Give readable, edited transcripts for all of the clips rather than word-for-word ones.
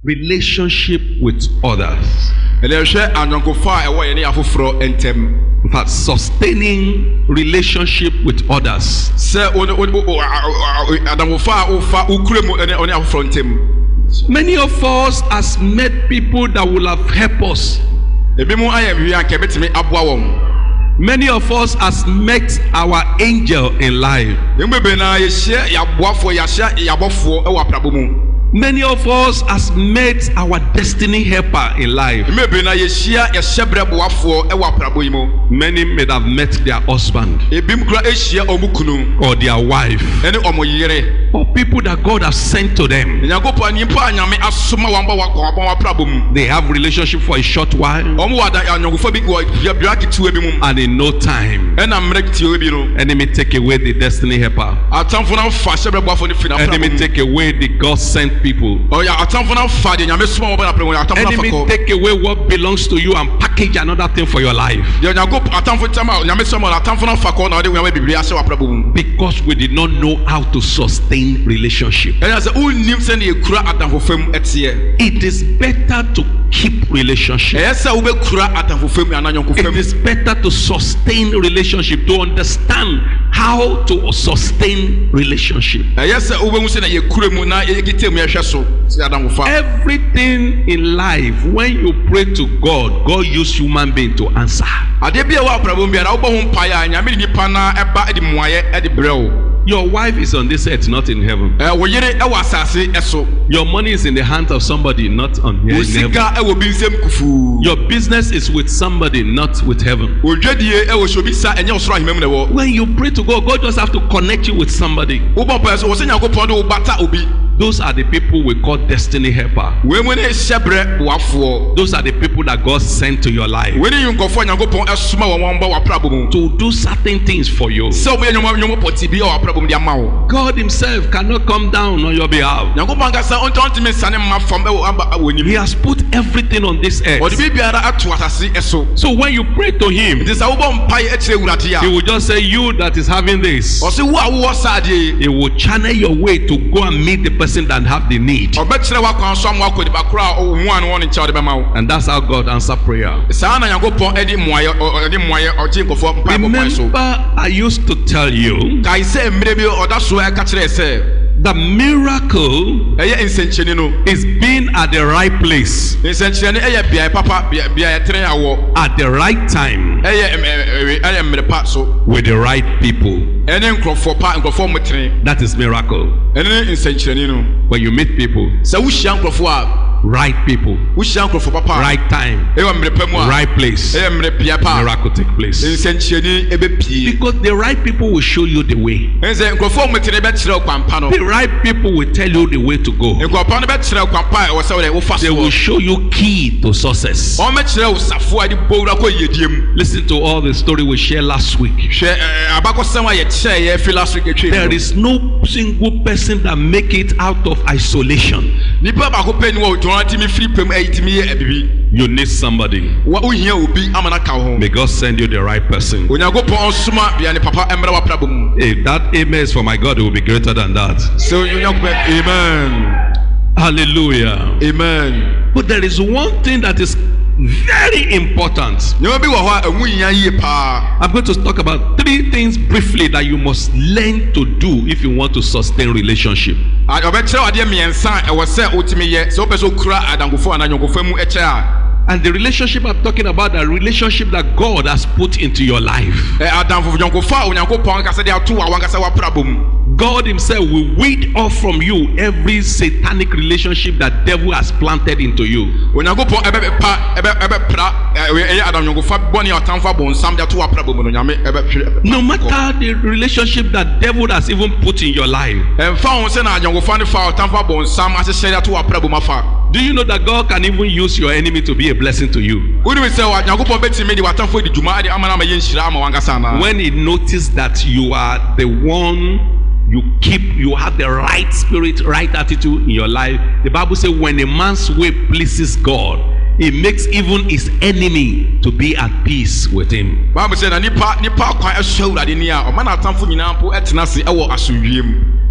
relationship with others. In fact, sustaining relationship with others. Many of us has met people that will have helped us. Many of us has met our angel in life. Many of us has met our destiny helper in life. Many may have met their husband or their wife or people that God has sent to them. They have relationship for a short while, and in no time enemy take away the destiny helper. Enemy take away the God sent people. Enemy take away what belongs to you and package another thing for your life. Because we did not know how to sustain relationship. It is better to keep relationship. It is better to sustain relationship, to understand how to sustain relationship. Everything in life, when you pray to God, God use human being to answer. Your wife is on this earth, not in heaven. Your money is in the hands of somebody, not on here in heaven. Your business is with somebody, not with heaven. When you pray to God, God just have to connect you with somebody. Those are the people we call destiny helper. Those are the people that God sent to your life to do certain things for you. God himself cannot come down on your behalf. He has put everything on this earth. So when you pray to him, he will just say, you that is having this, he will channel your way to go and meet the person that have the need. And that's how God answers prayer. Remember, I used to tell you the miracle is being at the right place at the right time with the right people. That is miracle. When you meet people, right people, right time, right place, miracle take place. Because the right people will show you the way. The right people will tell you the way to go. They will show you key to success. Listen to all the story we shared last week. There is no single person that make it out of isolation. You need somebody. May God send you the right person. If that amen is for my God, it will be greater than that. So, amen. Hallelujah. Amen. But there is one thing that is very important. I'm going to talk about 3 things briefly that you must learn to do if you want to sustain relationship. And the relationship I'm talking about, the relationship that God has put into your life. God himself will weed off from you every satanic relationship that devil has planted into you. No matter the relationship that devil has even put in your life. Do you know that God can even use your enemy to be a blessing to you? When he noticed that you are the one, you have the right spirit, right attitude in your life. The Bible says when a man's way pleases God, it makes even his enemy to be at peace with him.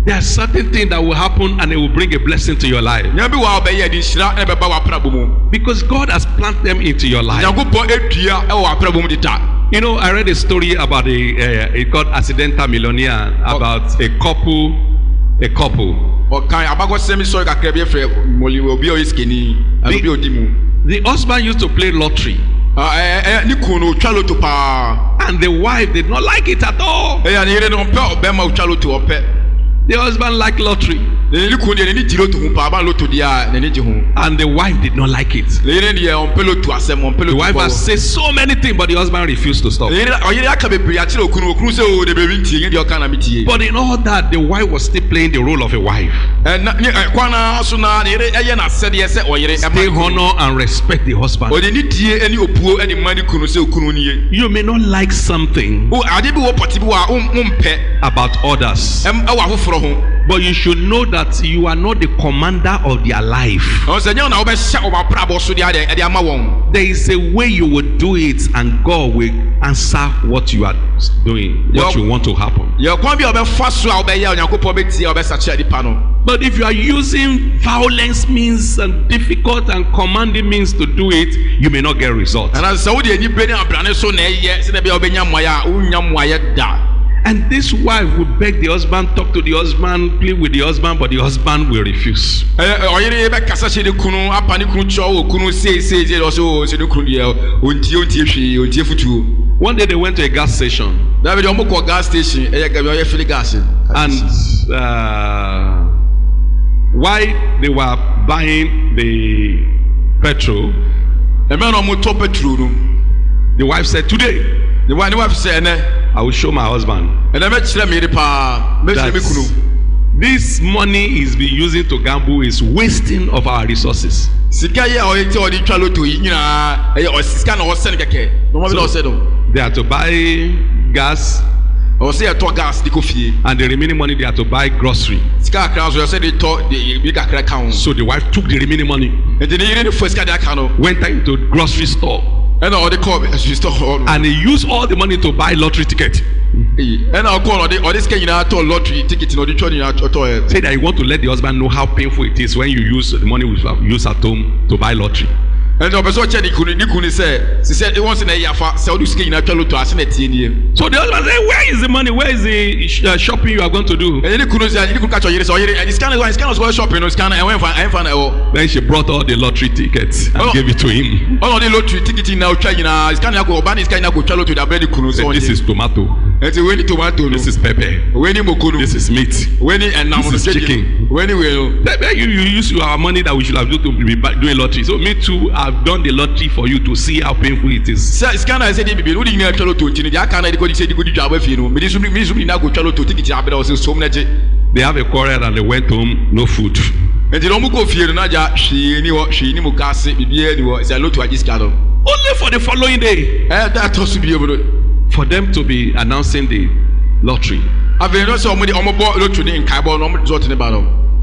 There are certain things that will happen and it will bring a blessing to your life. Because God has planted them into your life. You know, I read a story about a called Accidental Millionaire, about a couple. The husband used to play lottery. And the wife did not like it at all. The husband liked lottery. And the wife did not like it. The wife has said so many things, but the husband refused to stop. But in all that, the wife was still playing the role of a wife. Still honor and respect the husband. You may not like something about others, but you should know that you are not the commander of their life. There is a way you will do it, and God will answer what you are doing, what you want to happen. But if you are using violence means and difficult and commanding means to do it, you may not get results. And this wife would beg the husband, talk to the husband, plead with the husband, but the husband will refuse. One day they went to a gas station. And while they were buying the petrol, the wife said, today, I will show my husband that this money is being used to gamble is wasting of our resources. So they are to buy gas, and the remaining money they are to buy grocery. So the wife took the remaining money, went into the grocery store, and he used all the money to buy lottery ticket. Say that you want to let the husband know how painful it is when you use the money we use at home to buy lottery. So the husband said, where is the money? Where is the shopping you are going to do? Then she brought all the lottery tickets and gave it to him. Said, this is tomato. This is pepper. This is meat. This is chicken. You use our money that we should have used to be doing lottery. So me too, I've done the lottery for you to see how painful it is. They have a quarrel and they went home, no food. Only for the following day, for them to be announcing the lottery.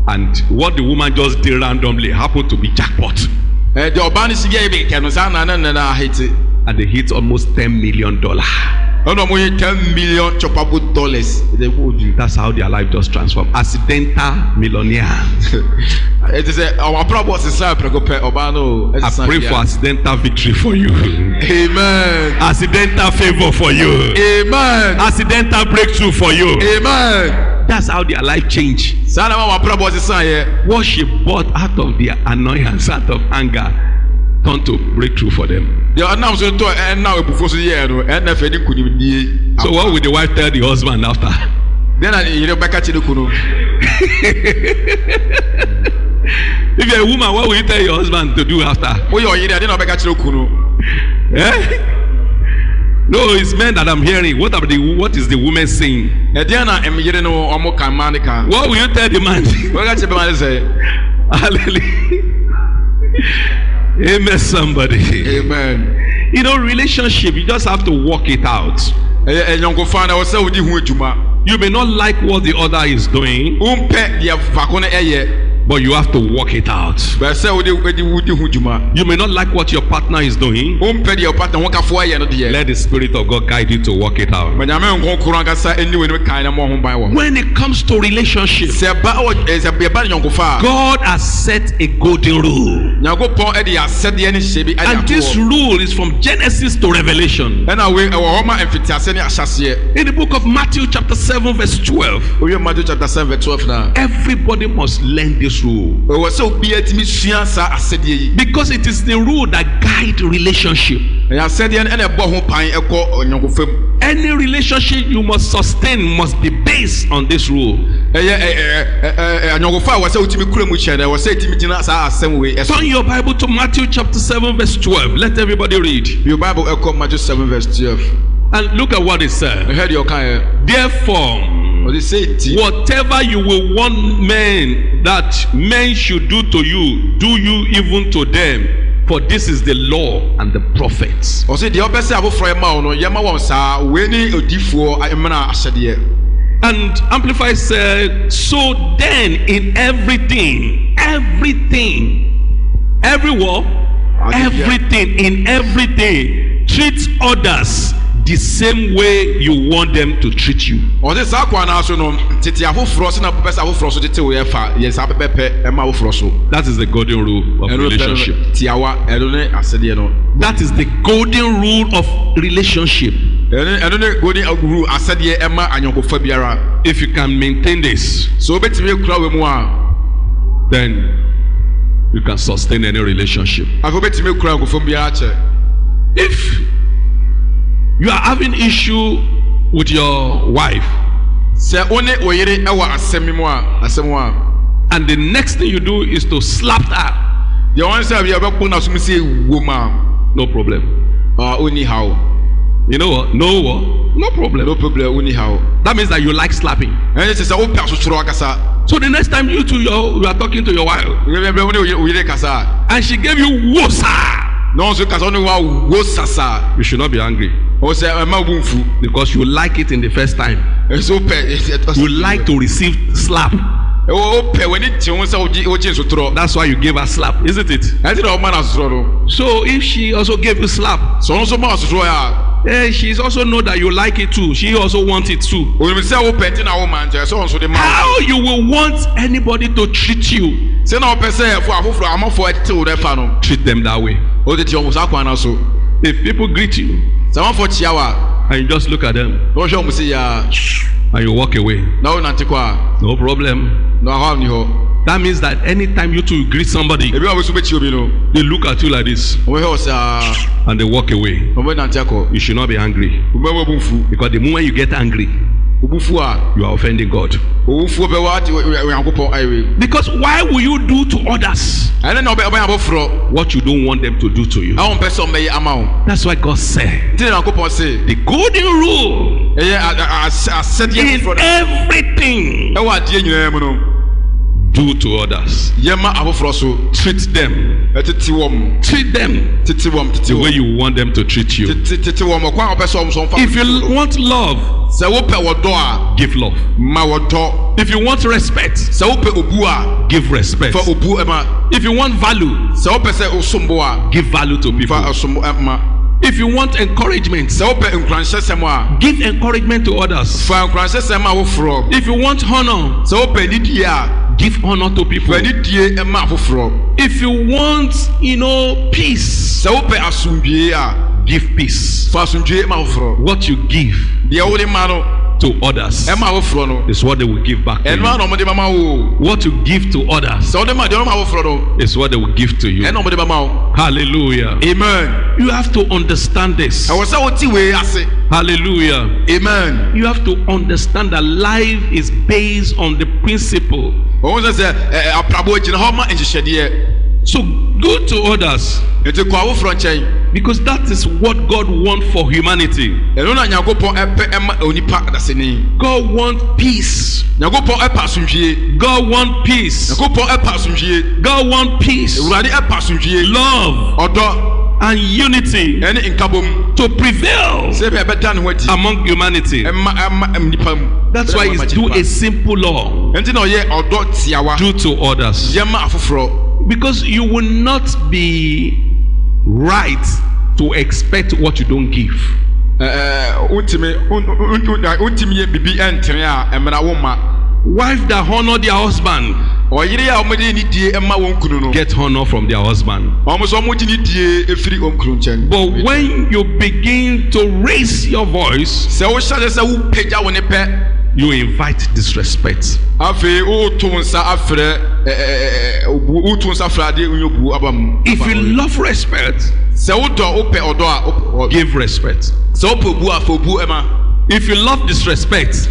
And what the woman just did randomly happened to be jackpot. And they hit almost $10 million. $10 million. That's how their life just transformed. Accidental millionaire. I pray for accidental victory for you. Amen. Accidental favor for you. Amen. Accidental breakthrough for you. Amen. That's how their life changed. What she bought out of their annoyance, out of anger, turned to breakthrough for them. So what will the wife tell the husband after? If you're a woman, what will you tell your husband to do after? No, it's men that I'm hearing. What is the woman saying? What will you tell the man? Hallelujah. Amen, somebody. Amen. You know, relationship, you just have to work it out. You may not like what the other is doing, but you have to work it out. Bɛ sɛ wode wodi ho dwuma. You may not like what your partner is doing. Wompɛ deɛ ɔpata ho kafo ayɛ no deɛ. Let the Spirit of God guide you to work it out. But nyame nkɔnkoro ankasa ɛni wɔ ne kan na mo ho ban wɔ. When it comes to relationship, Sɛ ba ne nyɔnkofa. God has set a golden rule. Nyankopɔn ɛde asɛdeɛ ne hyɛ bi ɛde And this ato hɔ. rule is from Genesis to Revelation. Ɛna wei ɛwɔ hɔ ma mfitiase ne ahyɛseɛ. In the book of Matthew chapter 7 verse 12, Owie Matthew chapter 7 verse 12 na. everybody must learn this rule. Ɛwɔ sɛ obiara tumi sua saa asɛdeɛ yi. Because it is the rule that guides relationship. Ɛyɛ asɛdeɛ no ɛna ɛbɔ ho pan ɛkɔ nyɔnkofa mu. Any relationship you must sustain must be based on this rule. Ɛyɛ nyɔnkofa a wɔ sɛ wotumi kura mu kyɛn dɛ wɔ sɛ etumi gyina saa asɛm wei ɛso. Turn your Bible to Matthew chapter 7 verse 12. Let everybody read. Your Bible ɛkɔ Matthew 7 verse 12. And look at what it says. Ɛhɛ deɛ ɔka yɛ. Therefore, Ɔde sɛ eti. whatever you will want that men should do to you, do you even to them. For this is the law and the prophets. Ɔsɛ deɛ ɔbɛ sɛ abofra yɛ ma wɔn no yɛ ma wɔn saa wei ne odiifoɔ ɛmena ahyɛdeɛ. And Amplified said, so then in everything, treat others the same way you want them to treat you. Ɔde saa kwan naa so no tete afoforɔ sɛ na pɛpɛ sɛ afoforɔ so tete wo yɛ fa yɛ saa pɛpɛpɛ ɛma afoforɔ so. That is the golden rule of relationship. Tiawa ɛno ne asɛdeɛ no. That is the golden rule of relationship. Ɛno ne golden rule asɛdeɛ ɛma anyɔnkofa biara. If you can maintain this, So obetumi ekura wɔ mu a. then you can sustain any relationship. Afɔ obetumi ekura nkɔfɔ biara kyɛ. If you are having issue with your wife, Sɛ one oyere ɛwɔ asɛm mu a and the next thing you do is to slap her, deɛ wɔn sɛ bi ɛbɛkpɔ na so mu sɛ ewu mu a no problem. onni haw. You know what? No problem. No problem onni haw. That means that you like slapping. Ɛnyɛ sɛ sɛ wopɛ asosoro akasa. So the next time you are talking to your wife, Ɛbɛbɛ wɔn oyere kasa. and she gave you wosa, Na wɔn nso kasa wɔn wa wo sasa. you should not be angry Ɔsɛ ɛma bu nfu. because you like it in the first time. Ɛsɛ wopɛ. You like to receive slap. Wopɛ w'ani te ho sɛ wogye nsotoro. That's why you gave her slap, isn't it? Ɛnti na ɔma na asosoro no. So if she also gave you slap, Sɛ ɔno nso ma asosoro a. she's also know that you like it too. She also wants it too. Onim sɛ wopɛ nti na wo ma nkyɛn sɛ ɔno nso de ma. How you will want anybody to treat you? Sɛ na ɔpɛ sɛ ɛfo afoforɔ amafo ɛtete wo dɛ fa no. Treat them that way. O tete ɔmo saa kwan na so. If people greet you Sɛ amafo kyia wa. and you just look at them Na wɔhwɛ ɔmo si ya. and you walk away, Na wo nante kɔ a. no problem. Na ɔhɔ ni hɔ. That means that anytime you two greet somebody, Ebi a wɔbɛso bɛkyi obi no. they look at you like this Ɔmo hwɛ wɔ sɛ and they walk away. ɔmo nante akɔ. You should not be angry Ɔmo bɛ bu nfu. because the moment you get angry, Obufu a. you are offending God. Obufu bɛ wa ati Onyankopɔn ayiwe. Because why will you do to others Ɛne na ɔbɛn abɔforɔ. what you don't want them to do to you? Awon pɛ sɛ ɔmo bɛyɛ ama wo. That's why God said Nti na Onyankopɔn se. the golden rule Ɛyɛ asɛdeɛ in foforɔ. everything, Ɛwɔ adeɛ nyinaa mu no. do to others. Yɛma abɔforɔ so. Treat them Ɛtete wɔm. Tete them Tete wɔm. Tete the way wɔm. you want them to treat you. Tete wɔm. Ɔkwan a ɔpɛ sɛ ɔmo sɔn fa. If you want love, Sɛ wopɛ wɔdɔ a. give love. Ma wɔdɔ. If you want respect, Sɛ wopɛ obu a. give respect. Fa obu ɛma. If you want value, Sɛ wopɛ sɛ osombo a. give value to Fa people. osombo ɛma. If you want encouragement, Sɛ wopɛ nkuranhyɛsɛm a. give encouragement to others. Fa nkuranhyɛsɛm a woforɔ. If you want honor, Sɛ wopɛ nidie a. give honor to people. Fa nidie ɛma afoforɔ. If you want, peace, Sɛ wopɛ asomdwie a. give peace. Fa asomdwie ma afoforɔ. What you give Deɛ wode ma no. to others Ɛma afoforɔ no. is what they will give back to Ɛno you. a na ɔmo de bɛma wo. What you give to others Sɛ wode ma deɛ ɔmo ma afoforɔ no. is what they will give to you. Ɛna ɔmo de bɛma wo. Hallelujah. Amen. You have to understand this. Ɛwɔ sɛ wote wei ase. Hallelujah. Amen. You have to understand that life is based on the principle. Ɔmo sɛ aprabo gyina hɔ ma nhyehyɛdeɛ. So go to others Nti kɔ afoforɔ nkyɛn. because that is what God wants for humanity. Ɛno na Nyankopɔn ɛpɛ ɛma onipa adaseni. God wants peace. Nyankopɔn ɛpɛ asomdwie. God wants peace. Nyankopɔn ɛpɛ asomdwie. God wants peace. Awurade ɛpɛ asomdwie. Love. Ɔdɔ. and unity ɛne nkabom to prevail sɛ bɛ ɛbɛda ne ho adi among humanity. ɛma nipa mu. That's why it's do a simple law. ɛnti na ɔyɛ ɔdɔ tiawa Do to others. yɛma afoforɔ. Because you will not be right to expect what you don't give. Untimi yɛ bibi ɛntene a ɛmena wo ma. Wife that honor their husband ɔyere a ɔmɔde ne die ɛma wɔn kunu no. get honor from their husband. ɔmo nso ɔmo gye ne die efiri wɔn kunu nkyɛn. But when you begin to raise your voice, sɛ wohyɛ sɛ wopagya wo ne pɛ. you invite disrespect. afei woto nsa afrɛ woto nsa afrɛ ade onye obu aba mu. If you love respect, sɛ wodɔ wopɛ ɔdɔ a give respect. sɛ wopɛ obu a fɛ obu ɛma. If you love disrespect,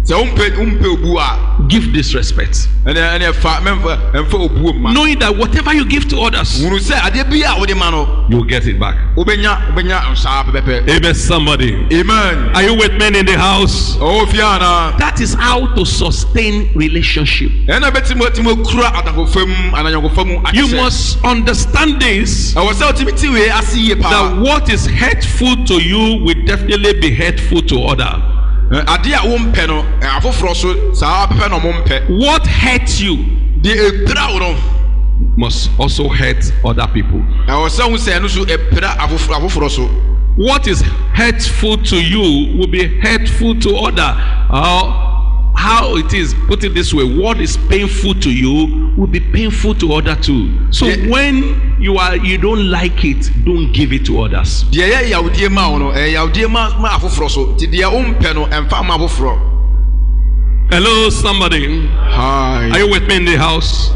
sɛ wompɛ obu a give disrespect. ɛnɛ fa mɛmfa obu ma. Knowing that whatever you give to others, wunu sɛ adeɛ bi a wode ma no you will get it back. wobɛnya nsaa pɛpɛpɛ. Amen, somebody. Amen. Are you with men in the house? ɔwɔ fie ana. That is how to sustain relationship. ɛna bɛtumi kura adakɔfa mu ananyɔnkɔfa mu akyɛ. You must understand this, ɛwɔ sɛ wotumi ti wei ase yie that paa. what is hurtful to you will definitely be hurtful to others. adeɛ a wompɛ no afoforɔ so saa pɛpɛ na ɔmo mpɛ. What hurts you deɛ epira wo no must also hurt other people. ɛwɔ sɛ wo sɛ ɛno so epira afoforɔ so. What is hurtful to you will be hurtful to others. How it is, put it this way, what is painful to you will be painful to others too. So when you don't like it, don't give it to others. deɛ yɛ yawudie ma wo no yawudie ma afoforɔ so ti deɛ wompɛ no ɛmfa ma afoforɔ. Hello, somebody. Hi. Are you with me in the house?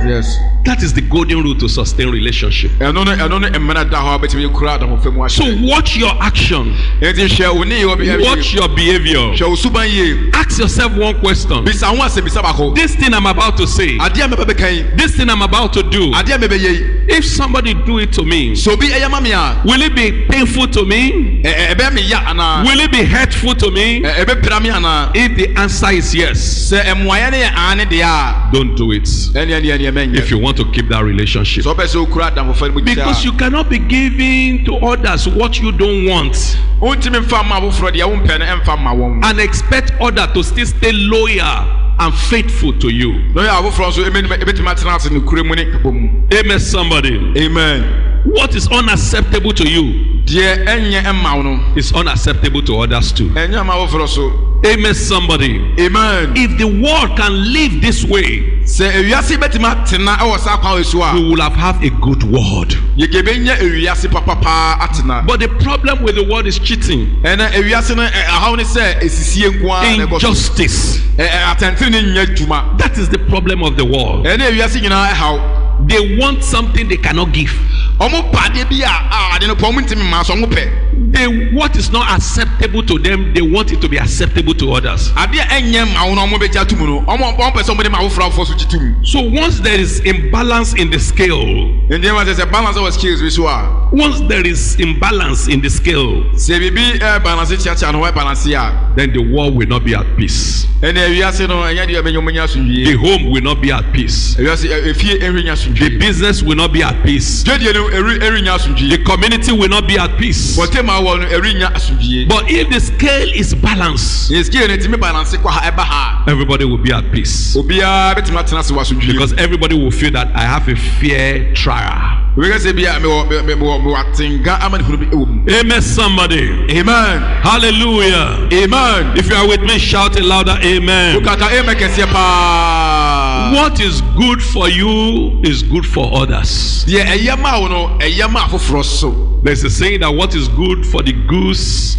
Yes. That is the golden rule to sustain relationship. ɛno no mmena da hɔ a bɛtumi kura adamɔfɛ mu So ahyɛ. watch your action. ɛnti hwɛ wo ne yɛ Watch your behavior. hwɛ wo suban yie. Ask yourself one question. bisa ho asɛ bisa baako. This thing I'm about to say, adeɛ a mɛbɛ bɛka yi. this thing I'm about to do, adeɛ a mɛbɛ yɛ yi. if somebody do it to me, so obi ɛyɛ ma mi a. will it be painful to me? ɛbɛ mi ya ana. Will it be hurtful to me? ɛbɛ pira mi ana. If the answer is yes, sɛ ɛmuayɛ ne yɛ ane deɛ a. don't do it. ɛni mɛnyɛ. If you want to keep that relationship. sɛ ɔbɛ sɛ okura adamɔfɛ mu Because you cannot be giving to others what you don't want wontumi mfa ma afoforɔ deɛ wompɛ no ɛmfa ma wɔn. and expect others to still stay loyal and faithful to you. na ɔyɛ afoforɔ nso ebɛtumi atena ase ne kure mu ne kabɔ mu. Amen, somebody. Amen. What is unacceptable to you deɛ ɛnyɛ ɛma wo no is unacceptable to others too. ɛnyɛ ma afoforɔ so. Amen, somebody. Amen. If the world can live this way, sɛ ewiase bɛtumi atena ɛwɔ saa kwan esu a. we will have a good world. yɛgebɛnya ewiase papapaa atena. But the problem with the world is cheating, ɛnna ewiase no ɛhaw ne sɛ esisie nkoa na ɛbɔ so. injustice. atɛntɛn ne nyɛ dwuma. That is the problem of the world. ɛnna ewiase nyinaa ɛhaw. They want something they cannot give. ɔmo pa adeɛ bi a ade no pɔ ɔmo ntumi maa so ɔmo pɛ. What is not acceptable to them, they want it to be acceptable to others. adeɛ ɛnyɛ ma wo no ɔmo bɛgya tum no ɔmo pɛ sɛ ɔmo de ma afoforɔ so gye tum. So once there is imbalance in the scale, ndeɛ ma sɛ sɛ balance wɔ skills bi so a. once there is imbalance in the scale, sɛ biribi balance kyeakyea no hɔ balance a. then the world will not be at peace. ɛnna ewiase no ɛnyɛ deɛ ɛbɛnyɛ ɔmo nya asomdwie. The home will not be at peace. ewiase efie ɛnwi nya The asomdwie. business will not be at peace. dwadie no ɛnwi nya The asomdwie. community will not be at peace. bɔtɛma wɔ no ɛnwi nya asomdwie. But if the scale is balanced, yɛsike no etimi balance kɔ ha ɛba ha. everybody will be at peace. obiara bɛtumi atena ase wɔ asomdwie. Because everybody will feel that I have a fair trial. obiara sɛ bi a mewɔ atenga ama ne hunu bi ɛwɔ mu. Amen, somebody. amen. Hallelujah. amen. If you are with me, shout it louder. Amen. okaka amen kɛseɛ paa. What is good for you is good for others. deɛ ɛyɛ ma wo no ɛyɛ ma afoforɔ so. There's a saying that what is good for the goose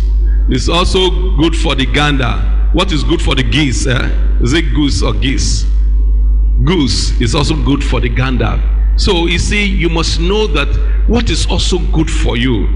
is also good for the gander. What is good for the geese? Is it goose or geese? Goose is also good for the gander. So you see, you must know that what is also good for you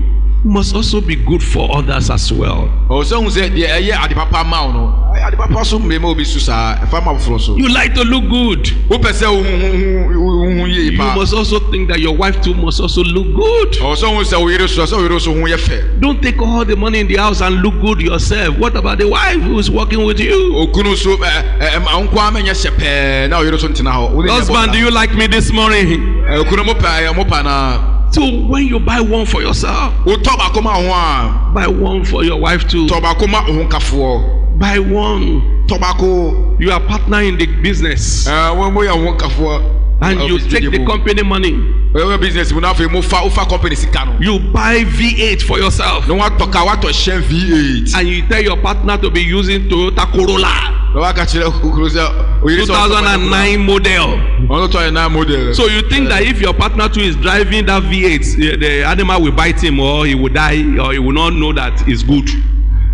must also be good for others as well. ɔsɛ hu sɛ deɛ ɛyɛ ade papa ma wo no ade papa so mmɛma obi so saa ɛfa ma afoforɔ so. You like to look good. wopɛ sɛ wo yie You paa. must also think that your wife too must also look good. ɔsɛ hu sɛ wo yere so ho yɛ fɛ. Don't take all the money in the house and look good yourself. What about the wife who is working with you? okunu so nkoa mɛnyɛ hyɛ pɛɛ na wo yere so ntena hɔ. Husband, do you like me this morning? okunu mo pa na. So when you buy one for yourself, wotɔ baako ma ho a buy one for your wife too. tɔ baako ma ho kafoɔ Buy one. tɔ baako You are partner in the business, wɔn mo yɛ ho kafoɔ and you take the company money. wɔn business mu n'afɛ mo fa company sika no You buy V8 for yourself, na watɔ ka watɔ hyɛn V8 and you tell your partner to be using Toyota Corolla na waka kyerɛ kukuru sɛ oye sɛ 2009 model. ɔno tɔ yɛ 9 model. So you think that if your partner too is driving that V8, the animal will bite him, or he will die, or he will not know that it's good.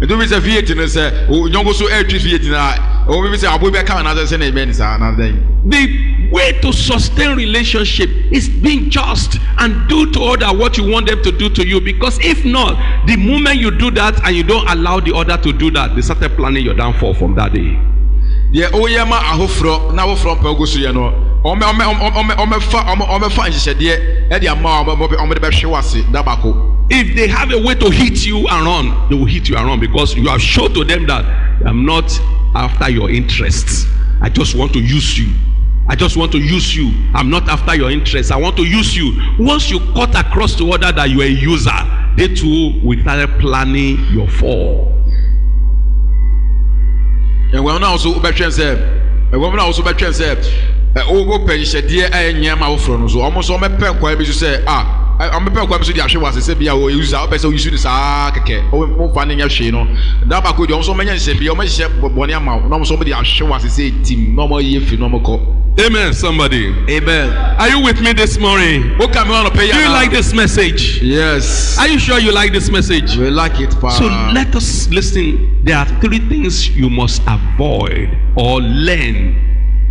Etu bi sɛ V8 no sɛ nyɔnko so ɛretwi V8 na wɔn bi sɛ abo bi ɛka wɔn n'asɛ sɛ na ɛbɛn ne saa n'asɛ. The way to sustain relationship is being just and do to other what you want them to do to you. Because if not, the moment you do that and you don't allow the other to do that, they started planning your downfall from that day. Deɛ ɔyɛ ma ahoforɔ na ahoforɔ mpɛ ogu so yɛ no ɔmɛfa nhyehyɛdeɛ ɛde ama ɔmɛde bɛhwe wase da baako. If they have a way to hit you and run, they will hit you and run, because you have shown to them that I'm not after your interests. I just want to use you. I just want to use you. I'm not after your interests. I want to use you. Once you cut across to other that you are a user, they too will start planning your fall. Ɛwɔm na also bɛtwɛn sɛ ɔwɔ pɛ nhyehyɛdeɛ ɛyɛ nyɛma ahoforɔ no so ɔmo nso ɔmɛpɛ nkwan bi so sɛ ɔmɛpɛ nkwan bi so de ahwe wase sɛ bia ɔyɛ user ɔpɛ sɛ ɔyisu ne saa kɛkɛ ɔmfa ne nyɛ hwee no da baako deɛ ɔmo nso ɔmɛnyɛ nhyehyɛ bia ɔmɛhyehyɛ bɔne ama wo na ɔmo nso ɔmo de ahwe wase sɛ tim na ɔmo yɛ fi na ɔmo kɔ. Amen, somebody. Amen. Are you with me this morning? Do You like this message? Yes. Are you sure you like this message? We like it, Pa. So let us listen. There are 3 things you must avoid or learn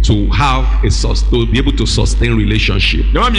to have to be able to sustain relationship. Because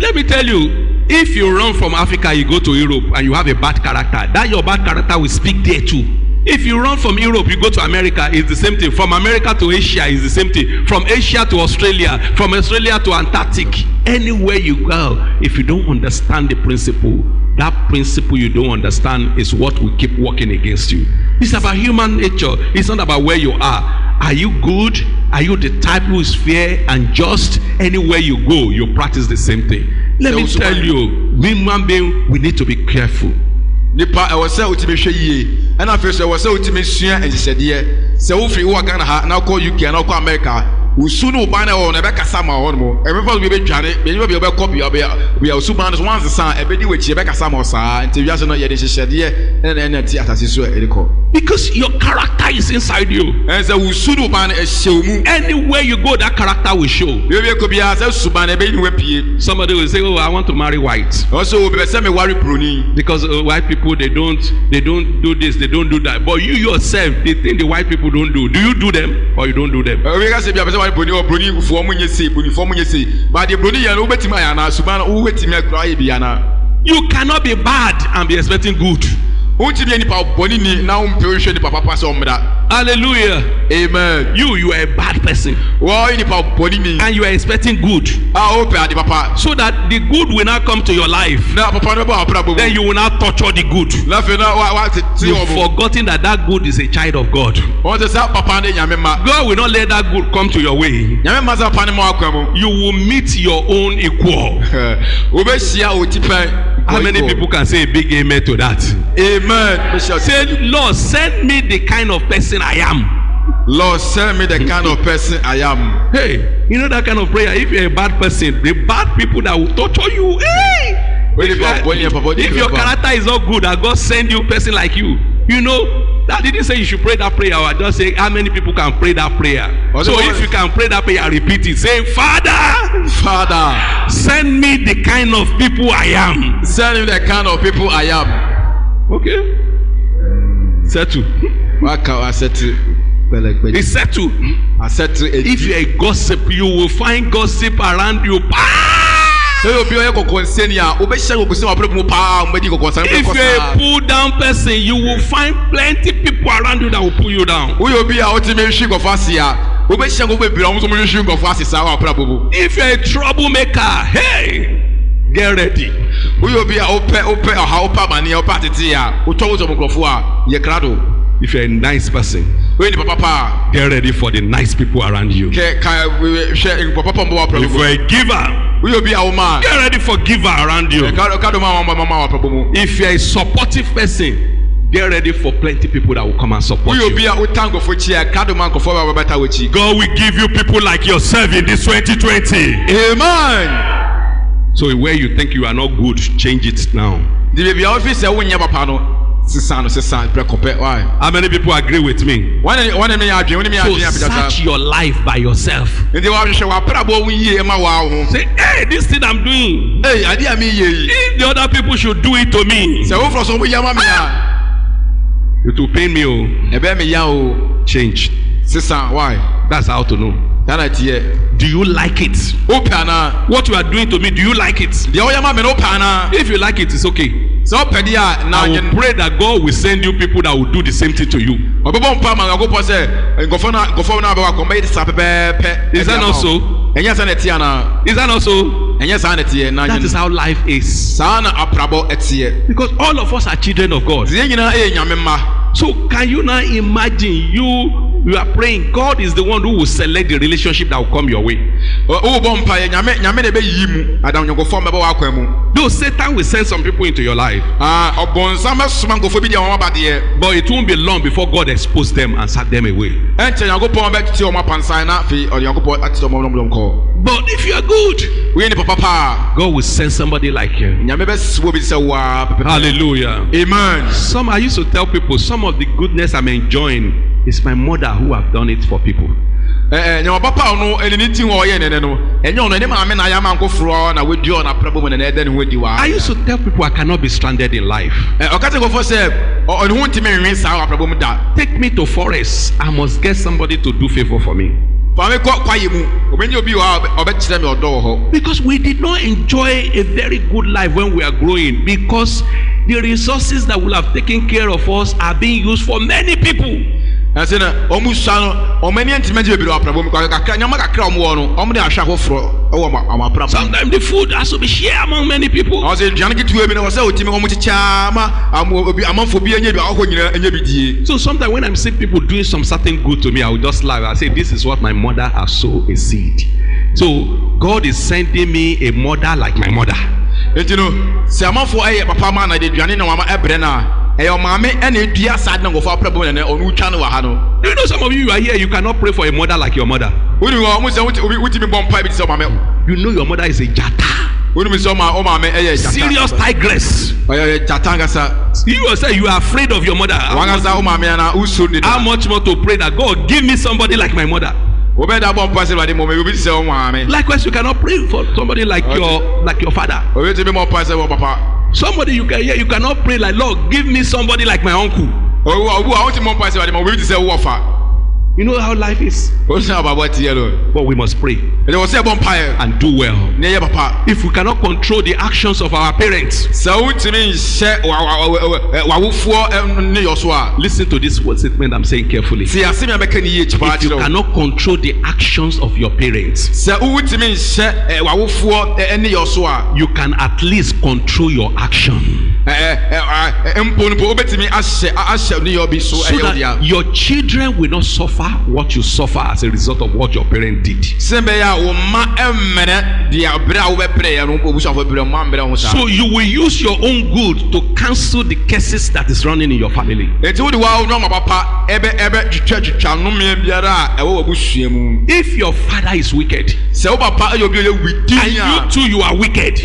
let me tell you, if you run from Africa, you go to Europe and you have a bad character, that your bad character will speak there too. If you run from Europe, you go to America, it's the same thing. From America to Asia, it's the same thing. From Asia to Australia, from Australia to Antarctic, anywhere you go, if you don't understand the principle, that principle you don't understand is what will keep working against you. It's about human nature. It's not about where you are. Are you good? Are you the type who is fair and just? Anywhere you go, you practice the same thing. Let me tell you, human being, we need to be careful. Nipa ɛwɔ sɛ otimi hwɛ yie ɛna afei sɛ ɛwɔ sɛ otimi sua nhyehyɛdeɛ sɛ wofiri wɔ Ghana ha na wokɔ UK na wokɔ America wosu no woban na ɛwɔ no ɛbɛkasa ma hɔ no mu ɛbɛfa so bɛbɛdwane bɛnyima bi ɔbɛkɔ bia wosu ban no so wansesa ɛbɛdi w'akyi ɛbɛkasa ma wo saa nti wiase no yɛde nhyehyɛdeɛ ɛna ti asase so ɛde kɔ. Because your character is inside you. And so wosu no woban no ɛhyɛ wo mu. Anywhere you go, that character will show. Bɛbi ɛkɔ bia sɛ suban no ɛbɛyi ne wapie. Somebody will say, oh, I want to marry white. Also bɛbɛ sɛ me wari broni. Because white people, they don't do this, they don't do that. But you yourself, they think the white people don't do. Do you do them or you don't do them? Broni or broni for money say, broni for money say. But the broni ya no betima ya na suban o betima kura ye bi ana. You cannot be bad and be expecting good. Unti bi nipa boni ni na umpe hwe nipa papa so omda. Hallelujah. Amen. You are a bad person. Why nipa boni ni and you are expecting good. Ope adi papa. So that the good will not come to your life. Na papa no ba opra bobo. Then you will not torture the good. Na fe na you've forgotten that good is a child of God. God will not let that good come to your way. You will meet your own equal. How many people can say a big amen to that? Amen. Say, Lord, send me the kind of person I am. Lord, send me the kind of person I am. Hey, you know that kind of prayer. If you're a bad person, the bad people that will torture you. Hey, if your character is not good, and God send you a person like you, you know, that didn't say you should pray that prayer. I just say how many people can pray that prayer. So if you can pray that prayer, repeat it. Say, Father, send me the kind of people I am. Send me the kind of people I am. Okay. Settle. It's settled. If you're a gossip, you will find gossip around you. If you're a pull down person, you will find plenty people around you that will pull you down. If you're a troublemaker, hey, get ready. If you're a nice person, When the papa, get ready for the nice people around you. If you're a giver, we will be our man. get ready for giver around you. If you're a supportive person, get ready for plenty people that will come and support you. God will give you people like yourself in this 2020. Amen. So where you think you are not good, change it now. How many people agree with me? So search your life by yourself. Say, hey, this thing I'm doing, if the other people should do it to me, it will pain me. Change. Why? That's how to know. Do you like it? What you are doing to me, do you like it? If you like it, it's okay. I will pray that God will send you people that will do the same thing to you. Is that not so? Is that not so? That is how life is. Because all of us are children of God. So can you now imagine you are praying, God is the one who will select the relationship that will come your way. Though Satan will send some people into your life, but it won't be long before God exposes them and sack them away. But if you are good, God will send somebody like you. Hallelujah. Amen. I used to tell people, some of the goodness I'm enjoying is my mother who have done it for people. I used to tell people I cannot be stranded in life. Take me to forest. I must get somebody to do favor for me. Because we did not enjoy a very good life when we are growing, because the resources that will have taken care of us are being used for many people. Sometimes the food has to be shared among many people. So sometimes when I'm seeing people doing something good to me, I will just laugh. I say, this is what my mother has sown a seed. So God is sending me a mother like my mother. You know, some of you are here, you cannot pray for a mother like your mother. You know your mother is a jata, serious tigress. You say you are afraid of your mother. How much more to pray that God give me somebody like my mother? Likewise, you cannot pray for somebody like your father. Somebody you cannot pray like, Lord, give me somebody like my uncle. You know how life is. But we must pray and do well. If we cannot control the actions of our parents, listen to this word statement I'm saying carefully. If you cannot control the actions of your parents, you can at least control your action. So that your children will not suffer what you suffer as a result of what your parents did. So you will use your own good to cancel the curses that is running in your family. If your father is wicked and you too you are wicked,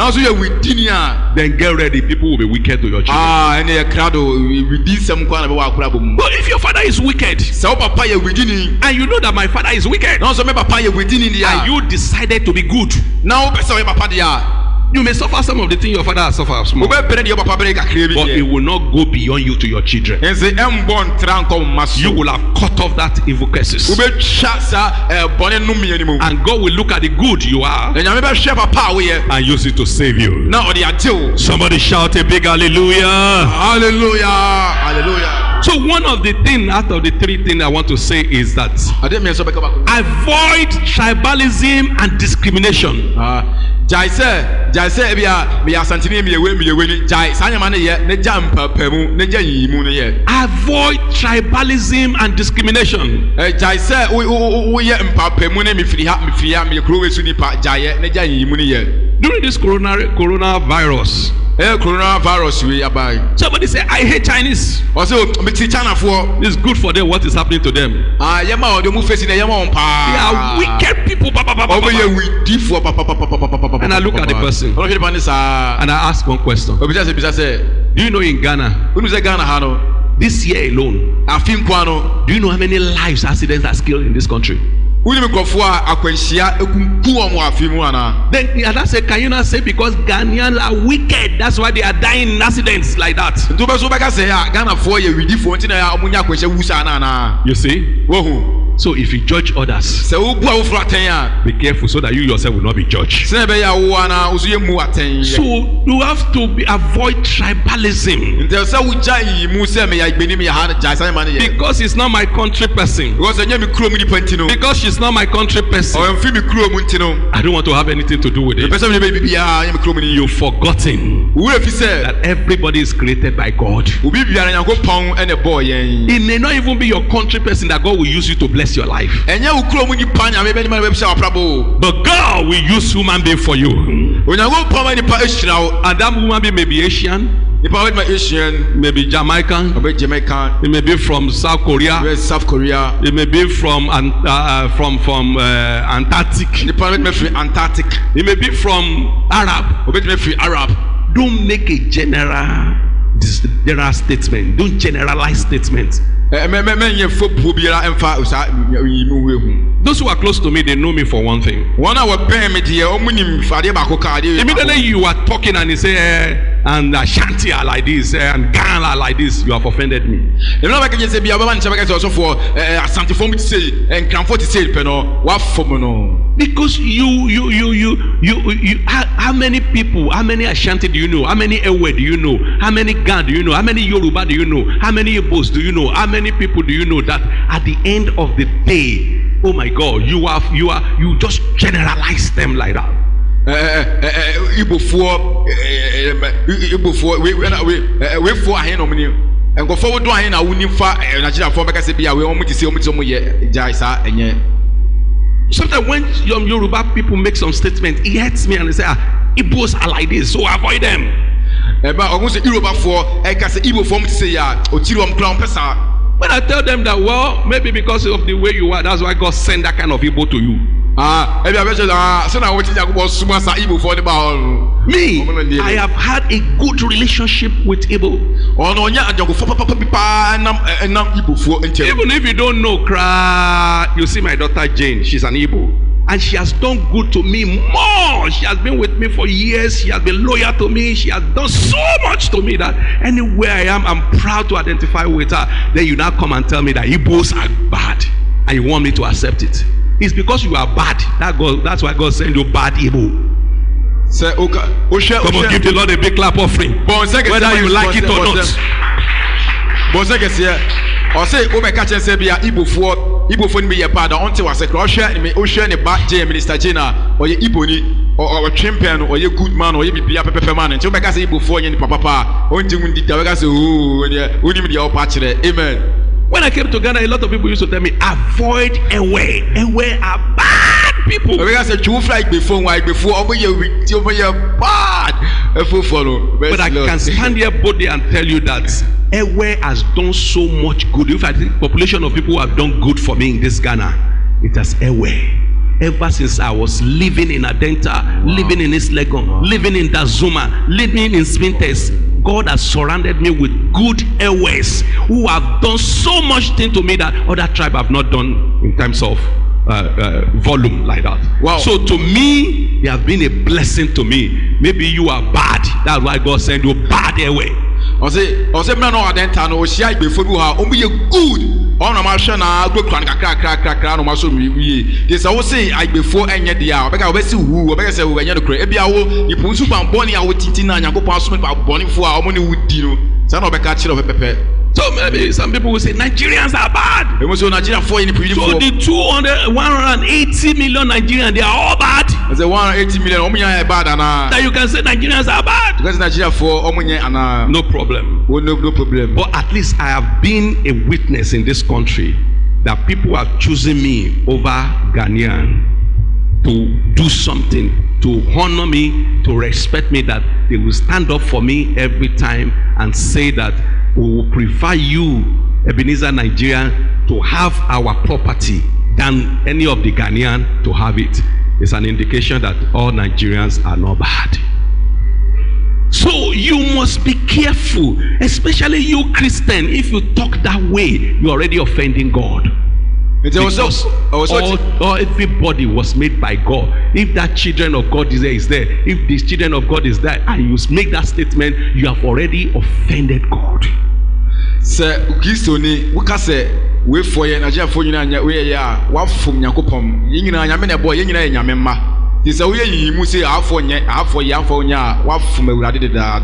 then get ready, people will be wicked to your children. But if your father is wicked and you know that my father is wicked and you decided to be good, you may suffer some of the things your father has suffered small, but it will not go beyond you to your children. You will have cut off that evil curses, and God will look at the good you are and use it to save you. Somebody shout a big hallelujah. Hallelujah. Hallelujah. So one of the things out of the three things I want to say is that avoid tribalism and discrimination. Jai say ebia me asantini me yewe ni jai sanya ma ne ye ne jam papamu ne jayimu ne ye. Avoid tribalism and discrimination. Jai say wo ye mpapamu ne me firi ha me kuro we su nipa jai ne jayimu ne ye. During this coronavirus, coronavirus we abai. Somebody say, I hate Chinese. Also, China for it's good for them. What is happening to them? Yama the move facing Yama on pa. They are wicked people. Over here we differ. And I look at the person. And I ask one question. Do you know in Ghana? This year alone. Do you know how many lives accidents are killed in this country? Then and I say, can you not say because Ghanaians are wicked, that's why they are dying in accidents like that? You see? So if you judge others, be careful so that you yourself will not be judged. So you have to avoid tribalism. Because it's not my country person. Because she's not my country person. I don't want to have anything to do with it. You've forgotten that everybody is created by God. It may not even be your country person that God will use you to bless your life. But God will use human being for you. And that human being may be Asian. Maybe Jamaican. It may be from South Korea. It may be from Antarctic. It may be from Arab. Don't make a general statement. Don't generalize statements. Those who are close to me, they know me for one thing. Immediately you are talking and you say, and Ashanti are like this, and Ghana are like this, you have offended me. Because you how many people, how many Ashanti do you know? How many Ewe do you know? How many Ghana do you know? How many Yoruba do you know? How many Igbos do you know? How many people do you know that at the end of the day, oh my God, you just generalize them like that? Igbo for and go forward doing a winning far Nigeria for because we want to see sometimes when Yoruba people make some statement, it hurts me and they say, Igbos are like this, so avoid them. When I tell them that, well, maybe because of the way you are, that's why God sent that kind of Igbo to you. Me, I have had a good relationship with Igbo. Even if you don't know, you see my daughter Jane, she's an Igbo. And she has done good to me more. She has been with me for years. She has been loyal to me. She has done so much to me that anywhere I am, I'm proud to identify with her. Then you now come and tell me that Igbos are bad. And you want me to accept it. It's because you are bad. That's why God sent you bad Igbo. Come on, give the Lord a big clap offering. Whether you like it or not. Or say, oh my catch and say, be a Igbo for me a part until I say, Ocean, a bad J, Minister Jena, or your Iboni, or a champion, or your good man, or you be a pepper man, and so I say Igbo for you, Papa, only when the Davagas, who your patch there. Amen. When I came to Ghana, a lot of people used to tell me, avoid Ewe. Ewe are bad people. Because a true flight before over your bad. But I can stand here boldly and tell you that Ewe has done so much good. If I think population of people who have done good for me in this Ghana, it has Ewe. Ever since I was living in Adenta, living in East Legon, living in Dazuma, living in Spintex, God has surrounded me with good Ewes who have done so much thing to me that other tribe have not done in terms of volume like that. Wow. So to me, they have been a blessing to me. Maybe you are bad. That's why God sent you bad Ewe. I say, no, Adenta, no, she before you are only good. On a martian, I go crack on my soul. Yes, I will say, I before any day, I will see who, I say, when you're crazy. You put super bonny, I would Titina, and I go past me about bonny for our money with Dino. Son of a catcher of a pepper. So maybe some people will say Nigerians are bad. Emu so Nigeria for any pretty So for. the 180 million Nigerians, they are all bad. There's a 180 million. Omunya bad ana. That you can say Nigerians are bad. Because Nigeria for omunya ana. No problem. Oh, no problem. But at least I have been a witness in this country that people are choosing me over Ghanaian to do something, to honor me, to respect me, that they will stand up for me every time and say that we will prefer you, Ebenezer Nigerian, to have our property than any of the Ghanaian to have it. It's an indication that all Nigerians are not bad. So you must be careful, especially you Christian. If you talk that way, you're already offending God. Because all everybody was made by God. If that children of God is there, if the children of God is there, and you make that statement, you have already offended God. Sir, Christoni, Wukase, we for ye, Nigeria for you, we ya, Wafum Yakupom, Yina Yamena boy, Yina Yamema. This away you must say, half for ye, Wafum,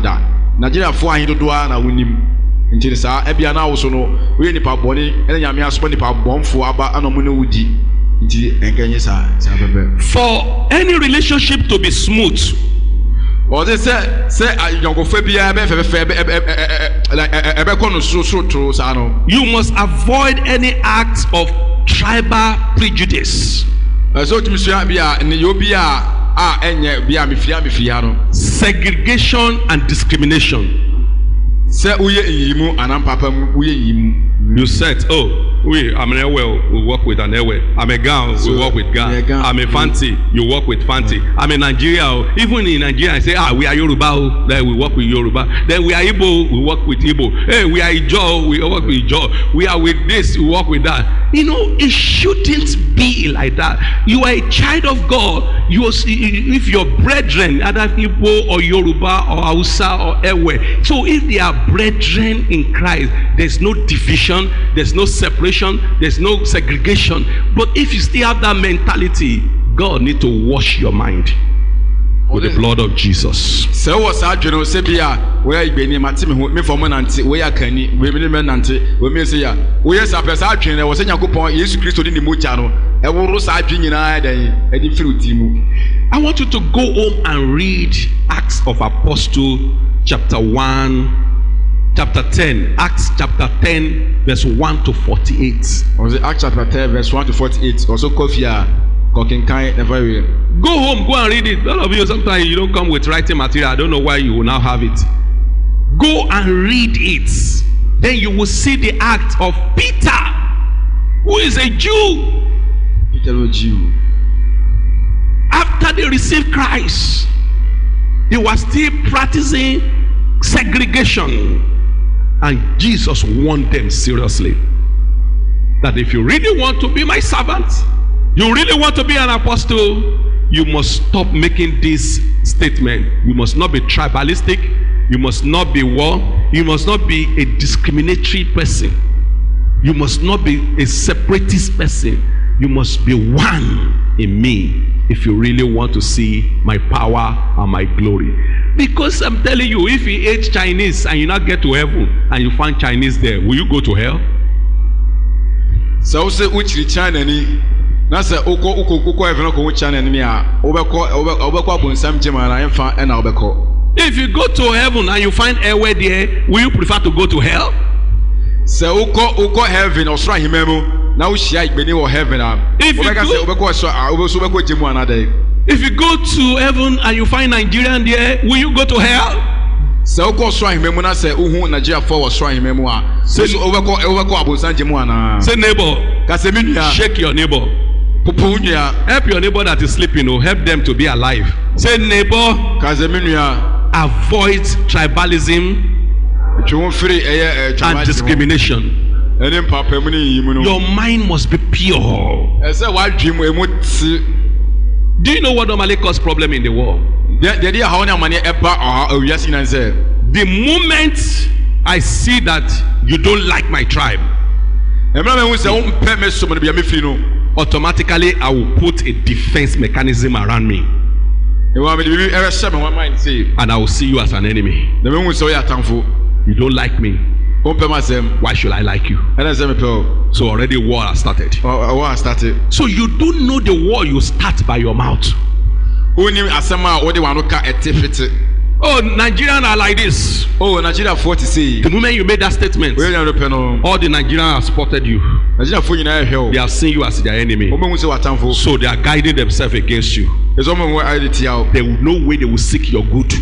da. Nigeria for I do and win him. Until sa ebia na wo so no we nipa boni ene nyame aso nipa bomfo aba anomo na wudi nti enkenye sa bebe. For any relationship to be smooth, or they say youngofo bia be fe like ebe kono so to sa no, you must avoid any acts of tribal prejudice. So to misua bia ne yo bia enye bia mefia no, segregation and discrimination. Say you said, oh, I'm an Ewe, we work with an Ewe. I'm a Gan, we work with Gan. I'm a Fanti, you work with Fanti. I'm in Nigeria, even in Nigeria, I say, we are Yoruba, then we work with Yoruba. Then we are Igbo, we work with Igbo. Hey, we are Ijo, we work with Ijo. We are with this, we work with that. You know, it shouldn't be like that. You are a child of God. If your brethren, either Igbo or Yoruba or Hausa or Ewe, so if they are brethren in Christ, there's no division, there's no separation, there's no segregation. But if you still have that mentality, God need to wash your mind with the blood of Jesus. So what's our general Sebia? Where you been me for monanti, where can you menanti, we may say, we are suppressed our trainer was in Yakupon, yes, Christo in the Muchano, and we'll rose our in any fruit. I want you to go home and read Acts of Apostle chapter 1, chapter 10, Acts chapter 10, verse 1 to 48. Or the Acts chapter 10, verse 1 to 48. Also, Kofia. Go home, go and read it. All of you, sometimes you don't come with writing material. I don't know why you will now have it. Go and read it. Then you will see the act of Peter, who is a Jew. Peter was a Jew. After they received Christ, they were still practicing segregation. And Jesus warned them seriously that if you really want to be my servant, you really want to be an apostle, you must stop making this statement. You must not be tribalistic. You must not be war. You must not be a discriminatory person. You must not be a separatist person. You must be one in me if you really want to see my power and my glory. Because I'm telling you, if you ate Chinese and you not get to heaven and you find Chinese there, will you go to hell? So say which China ni. Nasa uko even ko channel ni a obekọ abonsam jema na emfa na obekọ. If you go to heaven and you find Ewe there, will you prefer to go to hell? So uko heaven or sra himemu na wo hia igbeni wo heaven a obeka say obekọ so obekọ jemu another. If you go to heaven and you find Nigerian there, will you go to hell? So uko sra himemu na say uhu Nigeria for sra himemu a so obekọ abonsam jemu ana. Say neighbor, ka say minua shake your neighbor. Help your neighbor that is sleeping, or help them to be alive. Say neighbor, avoid tribalism and discrimination. Your mind must be pure. Do you know what normally causes problem in the world? The moment I see that you don't like my tribe, automatically I will put a defense mechanism around me, and I will see you as an enemy. You don't like me, Compare myself. Why should I like you? And I say me pal. So already war has started. I want to start it. So you don't know the war you start by your mouth. Only asema odi wanu ka etifiti. Oh, Nigerians are like this. Oh, Nigeria 40 say. The moment you made that statement, We are no. all the Nigerians have spotted you. Nigeria for you na hell. They have seen you as their enemy. Omo say watamfo. So they are guiding themselves against you. Ezo mo I dey tia. There will no way they will seek your good.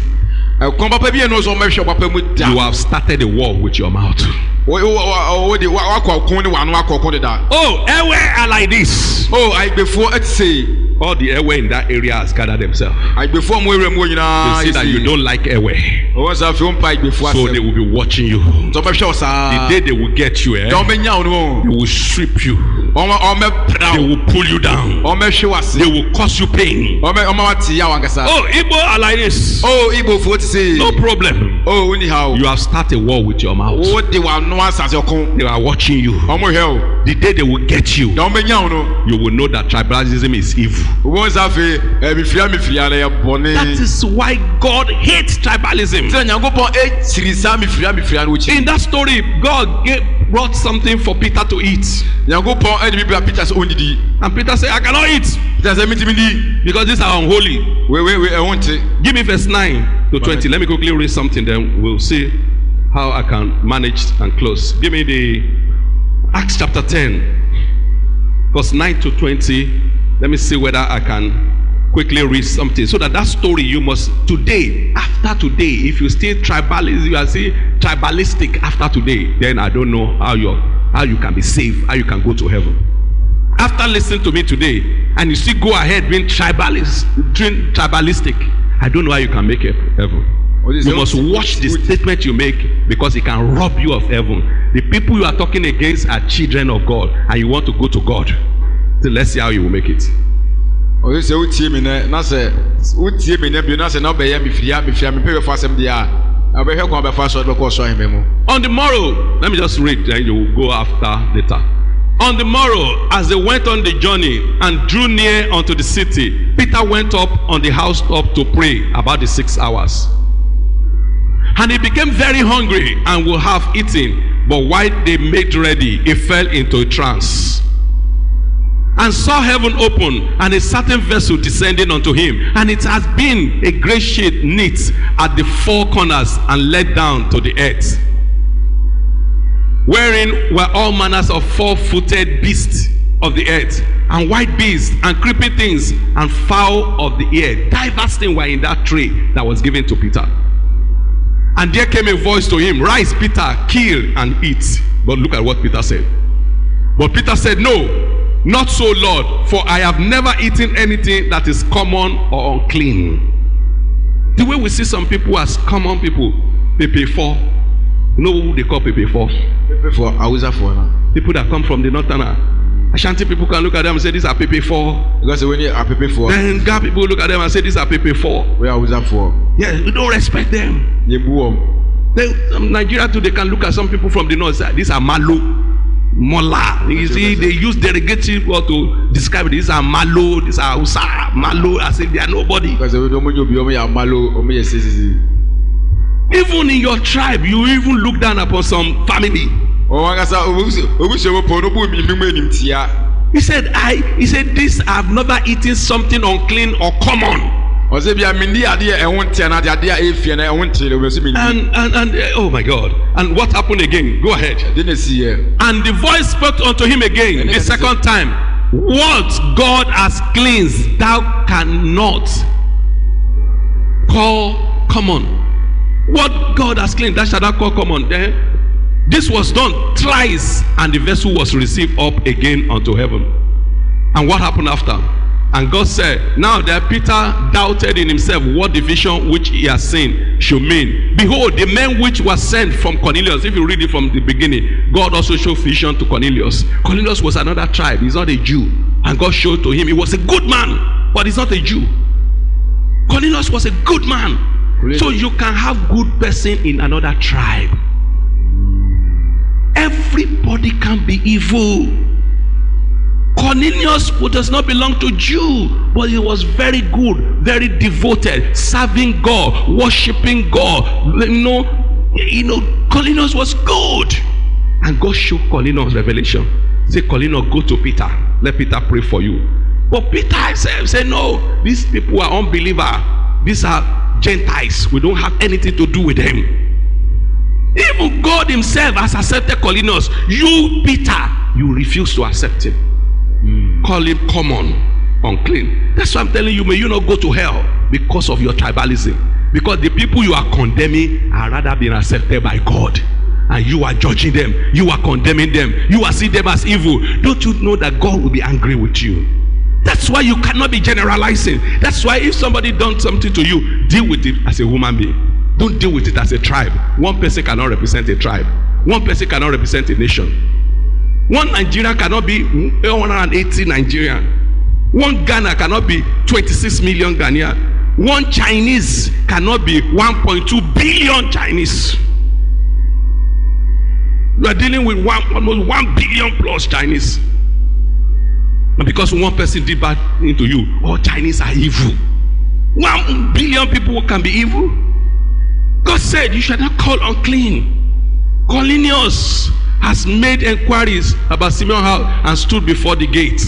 Kon papa bi no so me hwe papa mu da. You have started a war with your mouth. O de wa kon ni wanu akokon de da. Oh, everywhere are like this. Oh, I before it say. All the airway in that area has gathered themselves. I before mo ere mo nyina. They see that you don't like airway. O say fi umpa before. So they will be watching you. So me hwe sa. The day they will get you, Don't be nya no. they will strip you. O me They will pull you down. O me hwe wase. They will cause you pain. O me wati ya wankasa. Oh, Igbo are like this. Oh, Igbo 40 say. No problem. Oh, anyhow. You have started a war with your mouth. Oh, they were no answer your con. They are watching you. Omo hell. The day they will get you, Don't be nya no. you will know that tribalism is evil. Wo say fe me fia na ya bone. That is why God hates tribalism. Say Nyankopon sirisa me fia no chi. In that story, God brought something for Peter to eat. Nyankopon e bi Peter say onidi. And Peter said, I cannot eat Peter say me di because these are unholy. we I want it. Give me verse 9 to 20. Let me quickly read something, then we'll see how I can manage and close. Give me the Acts chapter 10, verse 9 to 20. Let me see whether I can quickly read something. So that story you must, today, after today, if you still you are still tribalistic after today, then I don't know how you can be saved, how you can go to heaven. After listening to me today, and you still go ahead being tribalistic, I don't know how you can make it heaven. You must watch the statement you make because it can rob you of heaven. The people you are talking against are children of God, and you want to go to God. So let's see how you will make it. Oh, you say utie me na say utie me na bi na say na be ya me fia me pay for asem dia. I be here go be for so be call so him mo. On the morrow, let me just read, then you will go after later. On the morrow, as they went on the journey and drew near unto the city, Peter went up on the housetop to pray about the 6 hours. And he became very hungry and would have eaten, but while they made ready, he fell into a trance. And saw heaven open, and a certain vessel descending unto him, and it has been a great sheet knit at the four corners and let down to the earth, wherein were all manners of four-footed beasts of the earth, and wild beasts, and creeping things, and fowl of the air. Diverse things were in that tray that was given to Peter. And there came a voice to him, Rise, Peter, kill and eat. But look at what Peter said. But Peter said, No, not so, Lord, for I have never eaten anything that is common or unclean. The way we see some people as common people, PP4. You know who they call PP4? PP4, Hausa for now. People that come from the northern. Ashanti people can look at them and say, These are PP4. Because when you are PP4. Then Ga people look at them and say, These are PP4. We are Hausa for. Yeah, we don't respect them. Nigeria too, they can look at some people from the north and say, These are Malo. Mola. You see, they use derogative word to describe it. These are Malo, these are Hausa, Malo, as if they are nobody. Even in your tribe, you even look down upon some family. He said, This I've never eaten something unclean or common. And oh my God. And what happened again? Go ahead. And the voice spoke unto him again the second time. What God has cleansed, thou cannot call common. What God has cleansed, thou shalt not call common. Then this was done thrice, and the vessel was received up again unto heaven. And what happened after? And God said, Now that Peter doubted in himself what the vision which he has seen should mean. Behold, the men which were sent from Cornelius, if you read it from the beginning, God also showed vision to Cornelius. Cornelius was another tribe, he's not a Jew. And God showed to him, he was a good man, but he's not a Jew. Cornelius was a good man. So you can have good person in another tribe. Everybody can be evil. Cornelius does not belong to Jew, but he was very good, very devoted, serving God, worshiping God, Cornelius was good. And God showed Cornelius revelation. Say, Cornelius, go to Peter. Let Peter pray for you. But Peter himself said, no, these people are unbelievers. These are Gentiles. We don't have anything to do with them. Even God himself has accepted Cornelius. You, Peter, you refuse to accept him. Call him common, unclean. That's why I'm telling you, may you not go to hell because of your tribalism. Because the people you are condemning are rather being accepted by God. And you are judging them. You are condemning them. You are seeing them as evil. Don't you know that God will be angry with you? That's why you cannot be generalizing. That's why if somebody done something to you, deal with it as a human being. Don't deal with it as a tribe. One person cannot represent a tribe. One person cannot represent a nation. One Nigerian cannot be 180 Nigerian. One Ghana cannot be 26 million Ghanaian. One Chinese cannot be 1.2 billion Chinese. You are dealing with almost 1 billion plus Chinese. And because one person did bad into you, all Chinese are evil. 1 billion people can be evil. God said you shall not call unclean. Cornelius has made inquiries about Simeon's house and stood before the gate.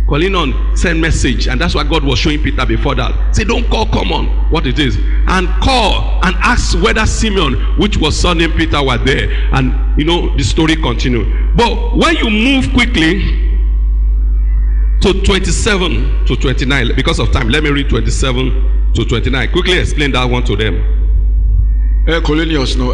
Cornelius sent message, and that's what God was showing Peter before that. Say, don't call common what it is, and call and ask whether Simeon, which was surnamed Peter, were there. And the story continued. But when you move quickly to 27 to 29, because of time, let me read 27 to 29. Quickly explain that one to them. Cornelius, no,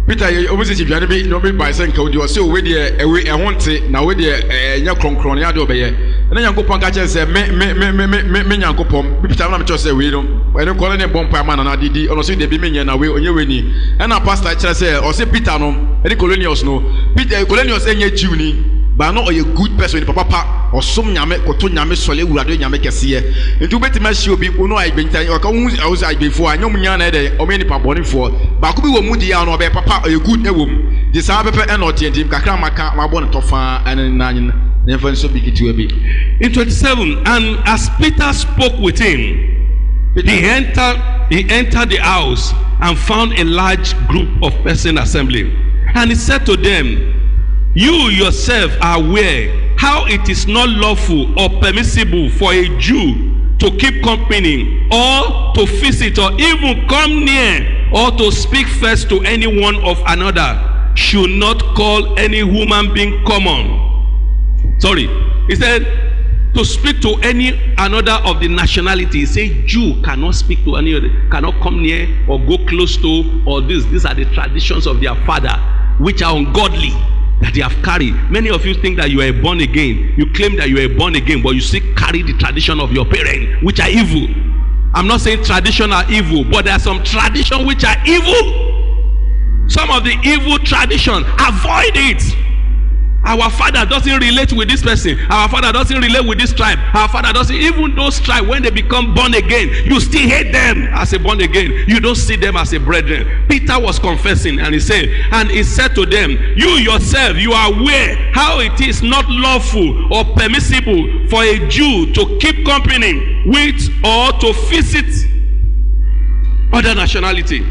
Peter, obviously, if you are no be by saying, "Can you say we there? I want it now. We there, nya kronkron ya do obeye." And then Yankopon catch say, "Me Yankopon." Peter na me just say we no. When you call any bomb man na didi, ono say dey be me nya na we onye we ni. And na pastor actually say, "O say Peter no, any Cornelius no. Peter Cornelius enye Jew ni." But no, a good person, papa, or some yame, koto yame, sole, urado yame kesiye. Into better match you be uno I been telling you, I was I before, I know Munyana, or many papa for. But could be Mudian or papa, a good woman. This Abepe and not yet, Kakramaka, my bonnet of fire, and nine, never so big it will be. In 27, and as Peter spoke with him, he entered the house and found a large group of persons assembling. And he said to them, you yourself are aware how it is not lawful or permissible for a Jew to keep company or to visit or even come near or to speak first to any one of another, should not call any human being common. Sorry, he said to speak to any another of the nationality. He said Jew cannot speak to any other, cannot come near or go close to, or this. These are the traditions of their father, which are ungodly, that they have carried. Many of you think that you are born again. You claim that you are born again, but you still carry the tradition of your parents, which are evil. I'm not saying tradition are evil, but there are some traditions which are evil. Some of the evil tradition, avoid it. Our father doesn't relate with this person. Our father doesn't relate with this tribe. Our father doesn't, even those tribes, when they become born again, you still hate them as a born again. You don't see them as a brethren. Peter was confessing, and he said to them, you yourself, you are aware how it is not lawful or permissible for a Jew to keep company with or to visit other nationality.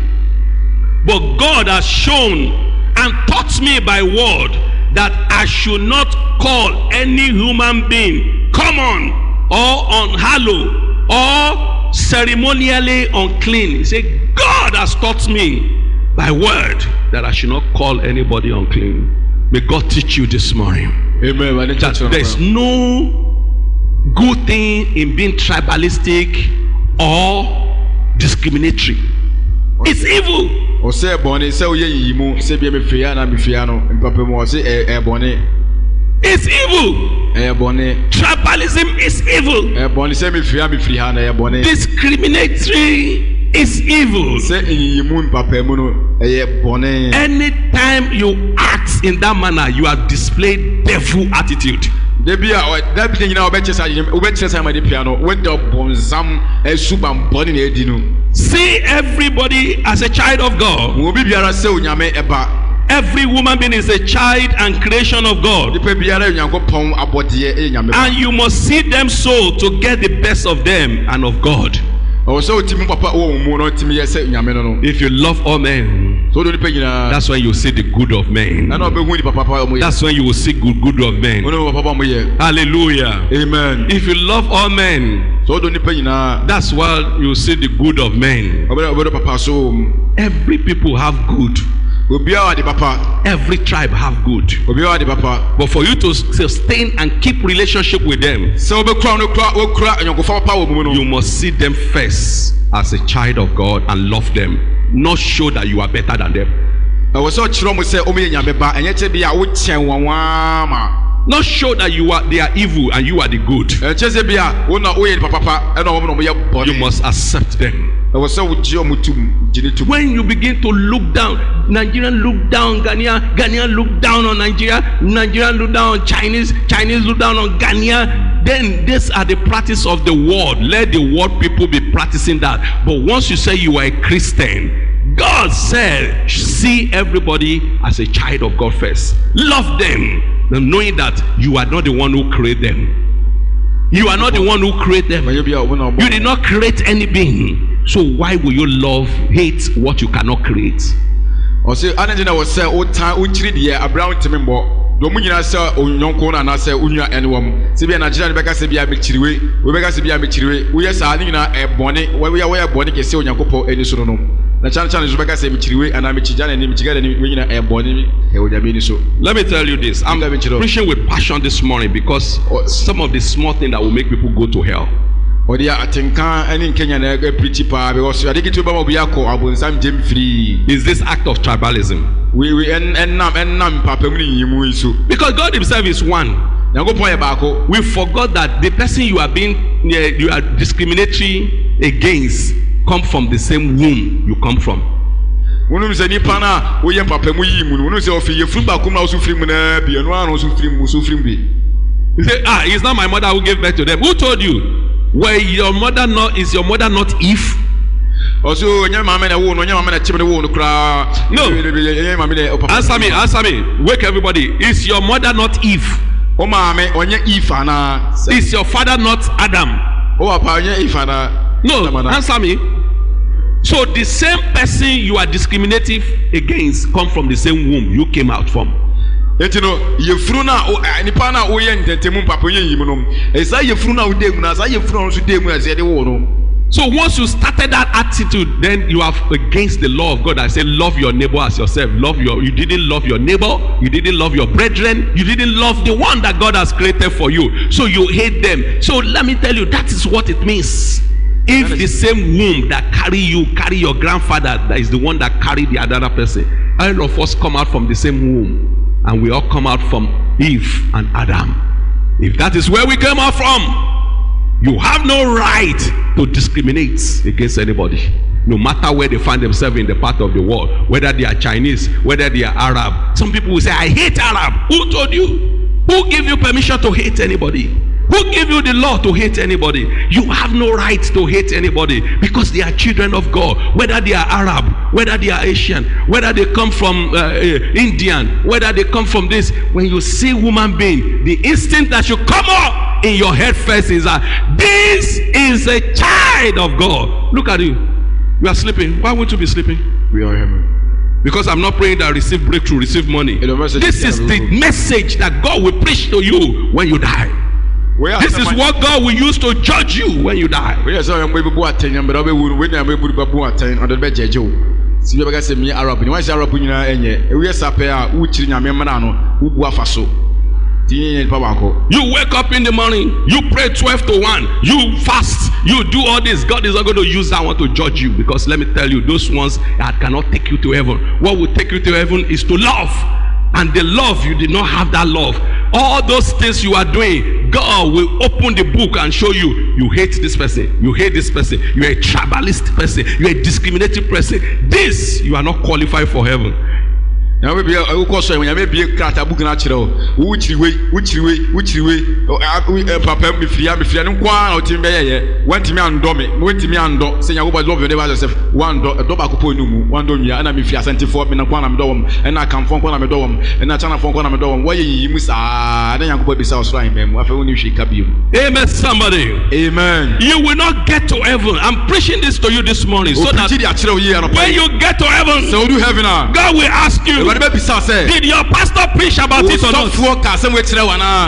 But God has shown and taught me by word that I should not call any human being common or unhallowed or ceremonially unclean. He said, God has taught me by word that I should not call anybody unclean. May God teach you this morning. Amen. That there's no good thing in being tribalistic or discriminatory. It's evil. It's evil. Tribalism is evil. Discriminatory is evil. Anytime you act in that manner, you have displayed devil attitude. See everybody as a child of God. Every woman being is a child and creation of God. And you must see them so to get the best of them and of God. Also, Tim Papa, oh, Mono, Timmy, I said, Yameno. If you love all men, So don't pay na. that's when you see the good of men. I know be who the Papa mo. That's when you will see good of men. No Papa mo ye. Hallelujah. Amen. If you love all men, So don't pay na. that's when you see the good of men. Obe Papa so. Every people have good. Obiara the Papa. Every tribe have good. Obiara the Papa. But for you to sustain and keep relationship with them, So obe kura no kura enyokofa papa wo mu no. you must see them first as a child of God and love them, not show that you are better than them. I was so chiro mo say o me nyame ba enye che bia wo chen wanwa ma. Not show that they are evil and you are the good. Che se bia wo na o ye papa e na wo no ye body. You must accept them. I was so ji o mutum jini tu. When you begin to look down, Nigerian look down Ghanaian look down on Nigeria, Nigerian look down on Chinese look down on Ghanaian, then these are the practice of the world. Let the world people be practicing that. But once you say you are a Christian, God said, see everybody as a child of God first. Love them, knowing that you are not the one who created them. You are not the one who created them. You did not create any being. So why will you hate what you cannot create? O say ananje na wo say o tan o chiri de Abraham temembo. Do mu nyina say onyonko na na say onua enwom. Se bia Nigeria ne beka say bia me chiriwe. We beka say bia me chiriwe. We yes ani nyina ebone. We ya ebone ke say onyankopɔ eni so no. Na chan zo beka say me chiriwe ana me chija na ni me chiga na ni we nyina ebone e onyame ni so. Let me tell you this. I'm preaching with passion this morning because some of the small things that will make people go to hell. Odia atenka eni Kenya na preach pa because ade kitu ba mo bia ko abonsam jem free. Is this act of tribalism? We ennam papa mu ni yimu iso. Because God himself is one. Nyankopɔn ye baako. We forgot that the person you are discriminatory against come from the same womb you come from. Wonu se nipa na wo ye papa mu yimu no. Wonu se ofi ye furu ba ko na wo so firi mu na bi eno anu so firi bi. You say, it's not my mother who gave birth to them. Who told you? Well, is your mother not Eve? Also, nya mama na wo no nya mama na chim na wo no kra. No. Answer me. Wake everybody. Is your mother not Eve? O mama onye Eve ana. Is your father not Adam? O papa onye Eve ana. No, answer me. So the same person you are discriminating against come from the same womb you came out from. Etino yefuru na nipa na wo ye ntentemu papa ye yim no esa yefuru na wo demu na sa yefuru no so demu as ye de wo no. So once you started that attitude, then you are against the law of God. I say love your neighbor as yourself. You didn't love your neighbor, you didn't love your brethren, you didn't love the one that God has created for you. So you hate them. So let me tell you, that is what it means. If the same womb that carry your grandfather, that is the one that carried the other person, all of us come out from the same womb. And we all come out from Eve and Adam. If that is where we came out from, you have no right to discriminate against anybody, no matter where they find themselves in the part of the world, whether they are Chinese, whether they are Arab. Some people will say, I hate Arab. Who told you? Who gave you permission to hate anybody? Who gave you the law to hate anybody? You have no right to hate anybody because they are children of God. Whether they are Arab, whether they are Asian, whether they come from Indian, whether they come from this. When you see human being, the instinct that should come up in your head first is that this is a child of God. Look at you. You are sleeping. Why won't you be sleeping? We are him. Because I'm not praying that receive breakthrough, receive money. This is the message that God will preach to you when you die. This is what God will use to judge you when you die. You wake up in the morning, you pray 12 to 1, you fast, you do all this. God is not going to use that one to judge you, because let me tell you, those ones that cannot take you to heaven. What will take you to heaven is to love. And the love, you did not have that love. All those things you are doing, God will open the book and show you, you hate this person, you hate this person, you're a tribalist person, you're a discriminating person. This, you are not qualified for heaven. na we be ko so ya me be krata book na kire o wo chiriwe papa me fia no kwa na otim be ye wantimi ando se nya go ba do be Joseph wando do ba kopo enumu wando nwia na me fia santifo me na kwa na me do wom na kamfo kwa na me do wom na chana fo kwa na me do wom waye yimu sa na nya go ba bisa osro an mem afa woni hwe ka biom. Amen, somebody. Amen. You will not get to heaven. I'm preaching this to you this morning so that when you get to heaven, so do heaven, God will ask you, did your pastor preach about it or not?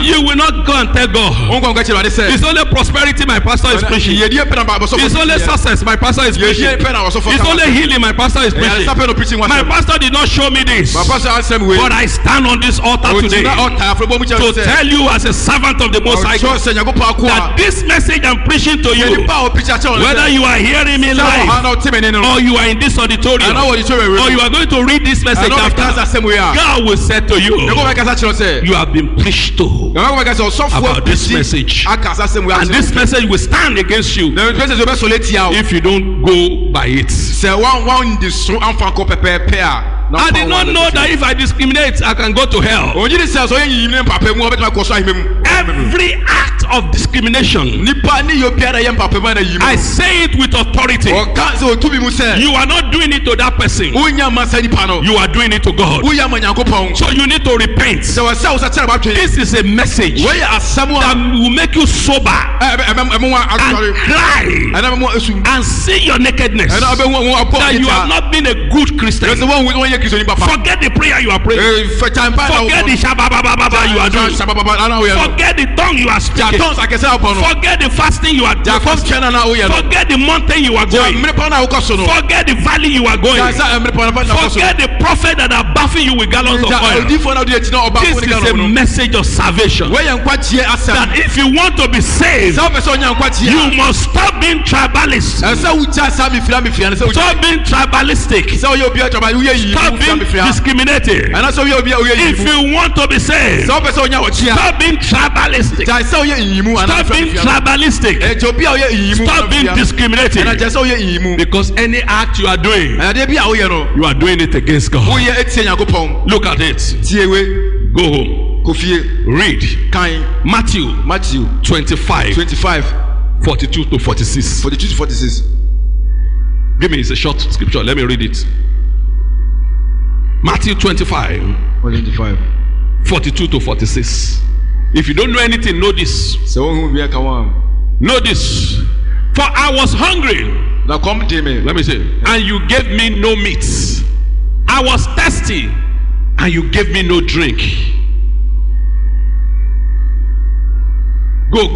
You will not go and tell God, it's only prosperity my pastor is preaching. It's only success my pastor is preaching. It's only healing my pastor is preaching. My pastor did not show me this, but I stand on this altar today to tell you as a servant of the Most High God that this message I'm preaching to you, whether you are hearing me live or you are in this auditorium or you are going to read this message after, God will say to you, you have been preached to about this message, and this message will stand against you if you don't go by it. I did not know that if I discriminate, I can go to hell. Every act of discrimination, I say it with authority. You are not doing it to that person. You are doing it to God. So you need to repent. This is a message that will make you sober and cry and see your nakedness, that you have not been a good Christian. Forget the prayer you are praying. Forget the shababababa you are doing. Forget the tongue you are speaking. Forget the fasting you are doing. Forget the mountain you are going. Forget the valley you are going. Forget the prophet that are buffing you with gallons of oil. This is a message of salvation. That if you want to be saved, you must stop being tribalist. Stop being tribalistic. Stop being discriminated. If you want to be saved, stop being tribalistic. Stop being tribalistic. Stop being discriminated. Because any act you are doing, you are doing it against God. Look at it. Go home. Read Matthew 25 42 to 46. Give me, it's a short scripture. Let me read it. Matthew 25 42 to 46. If you don't know anything, know this. Know this. For I was hungry, let me say, and you gave me no meat. I was thirsty, and you gave me no drink. Go.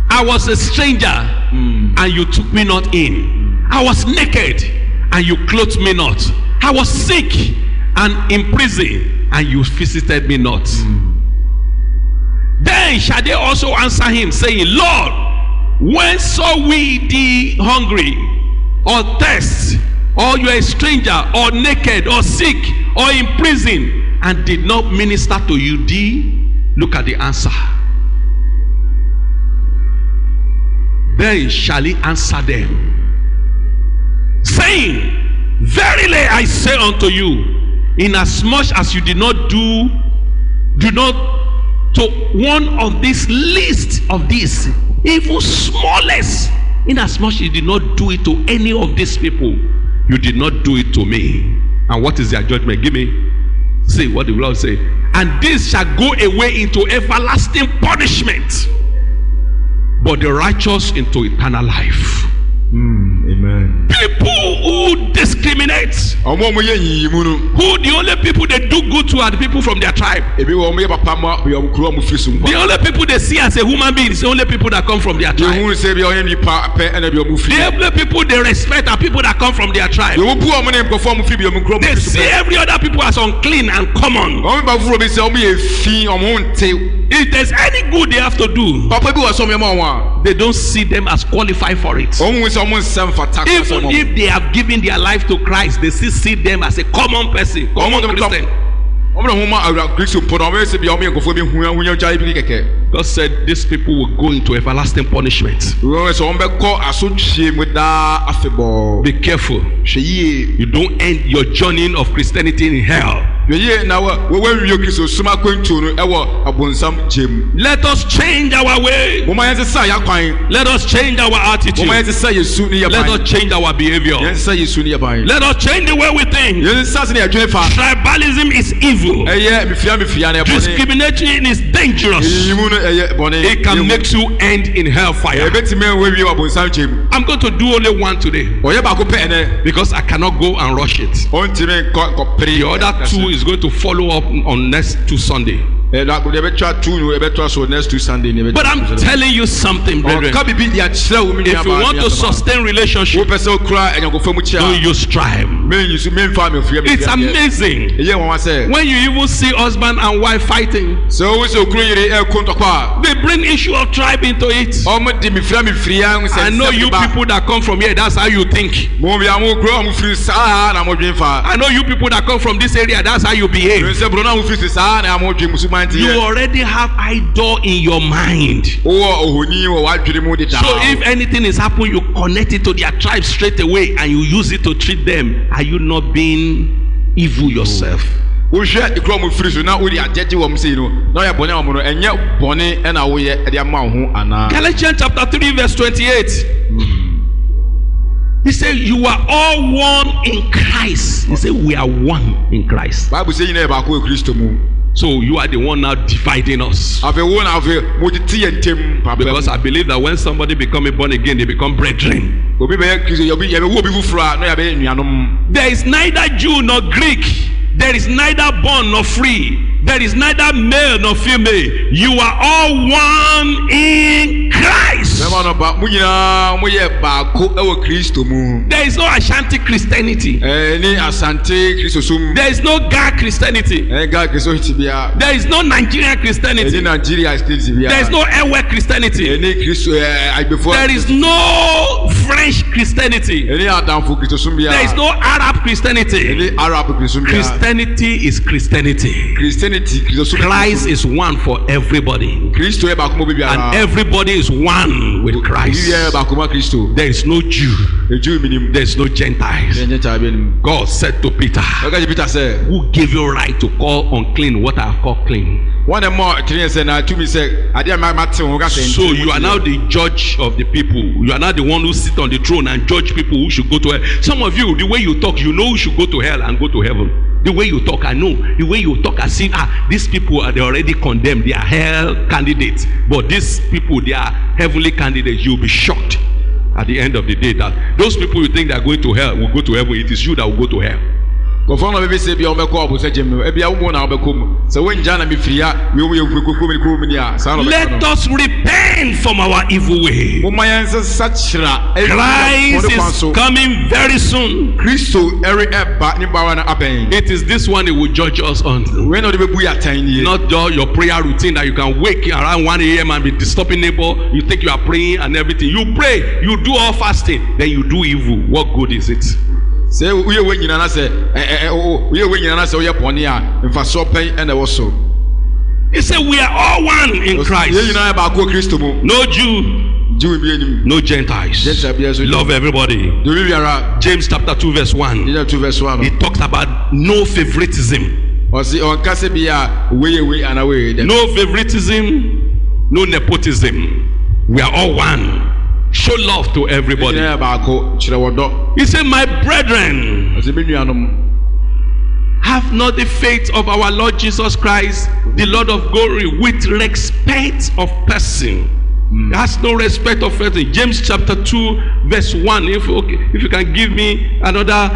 I was a stranger, and you took me not in. I was naked, and you clothed me not. I was sick and in prison, and you visited me not. Then shall they also answer him, saying, Lord, when saw we thee hungry, or thirst, or you are a stranger, or naked, or sick, or in prison, and did not minister to you thee? Look at the answer. Then shall he answer them, saying, Verily I say unto you, inasmuch as you did not do not to one of these least of these, even smallest, inasmuch as you did not do it to any of these people, you did not do it to me. And what is their judgment? Give me. See what the Lord say. And this shall go away into everlasting punishment, but the righteous into eternal life. Amen. People who discriminate, who the only people they do good to are the people from their tribe. The only people they see as a human being is the only people that come from their tribe. The only people they respect are people that come from their tribe. They see every other people as unclean and common. If there's any good they have to do, they don't see them as qualified for it. Even if they have given their life to Christ, they still see them as a common person, common Christian. God God said these people will go into everlasting punishment. wọ́n sọ wọ́n bẹ kọ́ asotwe mu daa afebọ̀. Be careful. hwɛ yie. You don't end your journey of Christianity in hell. hwɛ yie na wɔn wiye kristo suma kwentu no ɛwɔ abonsam gyem. Let us change our way. mo ma yɛn sisa yɛ kwan. Let us change our mo ma attitude. yɛn sisa yesu ni yɛ Let ban. us change our behavior. yɛn sisa yesu ni yɛ ban. Let us change the way we think. yɛn sisa sini yɛ dwene fa. Tribalism is evil. ɛyɛ mifia na ɛbɔne. Discrimination is dangerous. yiyimu no ɛyɛ bɔne. It can make you end in hellfire. ebetumi ewe wie wɔ abonsam gyem. I'm going to do only one today ɔyɛ baako pɛ ɛnɛ. because I cannot go and rush it. ɔntumi nkɔ pere. The other two is going to follow up on next two Sunday. ɛbɛtwa tu no ɛbɛtwa so next two Sunday ni. But I'm telling you something, brethren. ɔka bibi di akyerɛ wo mi If you want to sustain relationship, wopɛ sɛ okura ɛnyankofo mu kyia. don't use strive. menfa mi fia mi. It's amazing ɛyɛ wɔn wa sɛ. when you even see husband and wife fighting. sɛ o sɛ okuru yere ɛko ntɔkwa. They bring issue of tribe into it. ɔmo di mi firia nsɛm. I know you people that come from here, that's how you think. mo bi amu kuro ɔmo firi saa na mo dwen fa. I know you people that come from this area, that's how you behave. nsɛ buro na mo firi saa na mo dwen musulman ti You yɛ. already have idol in your mind. owó ohoni wɔ wadwiri mu de daa. So if anything is happening, you connect it to their tribe straight away and you use it to treat them. Are you not being evil yourself? wohwɛ ekura ɔmo firi so na wodi agyegye wɔn se yi no na ɔyɛ bɔnɛ wɔn no ɛnyɛ bɔnɛ ɛna woyɛ ɛde ama wo ho anaa. Galatians chapter 3 verse 28. He said, you are all one in Christ. He said, we are one in Christ. baabu sɛ nyina yɛ baako wɔ kristo mu. So you are the one now dividing us. afei wo na afei mo ti ti yɛ ntɛm papa. Because I believe that when somebody become born again, they become brethren. obi bɛyɛ kristo yɛ bɛ wo obi foforɔ a na yɛ bɛ nuanom. There is neither Jew nor Greek. There is neither born nor free. There is neither male nor female. You are all one in Christ. mɛma no ba mo nyinaa mo yɛ baako ɛwɔ kristo mu. There is no Ashanti Christianity. ɛni asante kristo som. There is no Ga Christianity. ɛga kristo ti bia. There is no Nigerian ɛni Christianity. nigeria state bia. There is no Ewe Christianity. ɛni kristo agbefo. There is no French Christianity. ɛni adamfo kristo som bia. There is no Arab Christianity. ɛni arab kristo som bia. Christianity is Christianity. christianity kristo som. Christ is one for everybody. kristo yɛ baako mo bi biara. And everybody is one with Christ. yɛ baako ma kristo. There is no Jew. eju mi nim. There is no Gentiles. ɛnyɛ kya bi nim. God said to Peter, ɔka ji peter sɛ. who gave you right to call unclean what I have called clean? wɔn na mɔ kiri yɛ sɛ na tumi sɛ adeɛ a ma te wɔn ka sɛ. So you are now the judge of the people. You are now the one who sit on the throne and judge people who should go to hell. Some of you, the way you talk, you know who should go to hell and go to heaven. The way you talk, I know. The way you talk, I see, these people are they already condemned. They are hell candidates. But these people, they are heavenly candidates. You'll be shocked at the end of the day that those people you think they are going to hell will go to heaven. It is you that will go to hell. kɔfɔn na bɛbi sɛ ebi a wɔbɛkɔ ɔbɔ sɛ gyem no ebi a wɔn na wɔbɛkɔ mu sɛ wɔn ngya na mi firi ya mi yɛ kuku mi ni a saa na ɔbɛkɔ Let no. us repent from our evil way. mo ma yɛn nsa sakyera. Christ is coming very soon. kristo ɛri ɛba ne bawa na abɛn. It is this one he will judge us on. wɛn na ɔde bɛ bu yɛ atɛn nie. Not just your prayer routine that you can wake around 1 a.m. and be disturbing neighbor. You think you are praying and everything. You pray, you do all fasting, then you do evil. What good is it? sɛ wuyɛ wɛ nyina na sɛ wuyɛ wɛ nyina na sɛ ɔyɛ pɔni a nfaso pɛn ɛna ɛwɔ so. He said we are all one in yɛ Christ. nyinaa yɛ baako kristo mu. No Jew, jiw bi enim. no Gentiles. jɛnta bi ɛso. Love everybody. dobi biara. James chapter 2 verse 1. yíyá tu verse 1. He talks about no favoritism. ɔsi ɔnkasa bi a weye we ana weye dɛ. No favoritism, no nepotism. We are all one. Show love to everybody. yíyá baako kyerɛ wɔ dɔ. He said, my brethren, ɔsi mi nuanom. have not the faith of our Lord Jesus Christ, the Lord of glory, with respect of person. Has no respect of person. James chapter 2 verse 1. If you can give me another,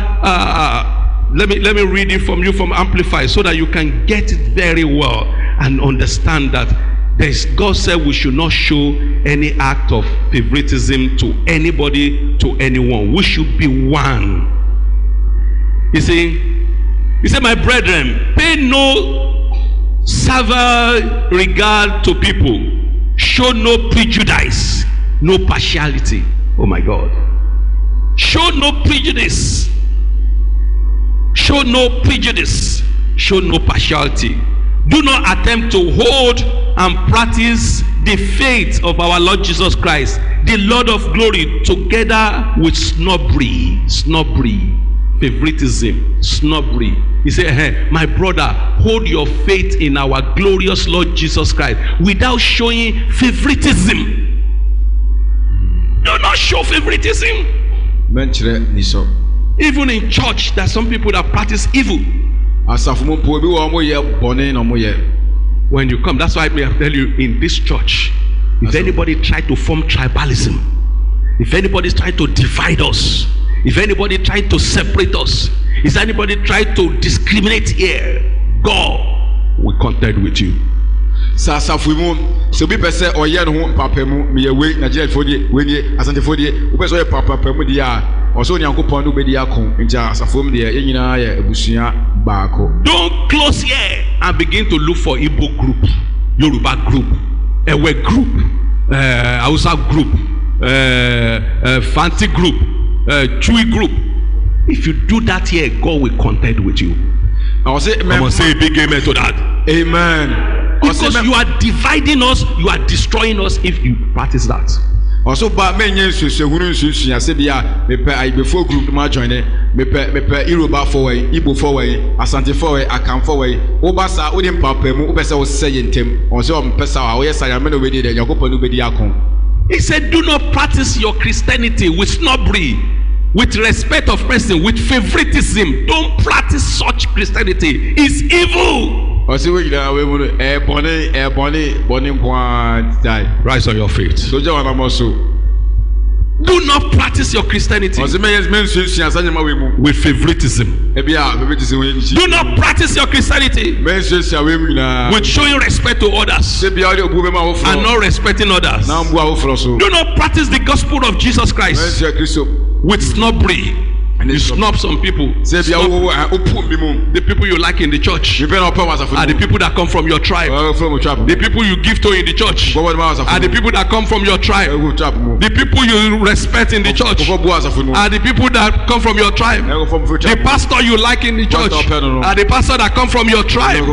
let me read it from you from Amplify so that you can get it very well and understand that God said we should not show any act of favoritism to anybody, to anyone. We should be one. You see, he said, my brethren, pay no servile regard to people. Show no prejudice, no partiality. Oh my God. Show no prejudice. Show no prejudice. Show no partiality. Do not attempt to hold and practice the faith of our Lord Jesus Christ, the Lord of glory, together with snobbery, favoritism, snobbery. He said, hey, my brother, hold your faith in our glorious Lord Jesus Christ without showing favoritism. Do not show favoritism. Even in church, there are some people that practice evil. When you come, that's why I tell you, in this church, if anybody try to form tribalism, if anybody is trying to divide us, if anybody trying to separate us, if anybody trying to discriminate here, God will contend with you. Don't close here and begin to look for Igbo group, Yoruba group, Ewe group, Hausa group, Fanti group, Chui group. If you do that here, God will contend with you. I will say a big amen to that. Amen. Because you are dividing us, you are destroying us if you practice that. Also, but many I said, me before group ma join me Yoruba forward, Igbo forward, Asante forward, Akam forward. Obasa, we didn't papa mu, Obasa was saying him. Also, Pesa, yes, I am already there. He said, do not practice your Christianity with snobbery, with respect of person, with favoritism. Don't practice such Christianity. It's evil. Rise on your feet. Do not practice your Christianity with favoritism. Do not practice your Christianity with showing respect to others and not respecting others. Do not practice the gospel of Jesus Christ with snobbery. You snub some people. The people you like in the church are the people that come from your tribe. The people you give to in the church are the people that come from your tribe. The people you respect in the church are the people that come from your tribe. The pastor you like in the church are the pastor that come from your tribe.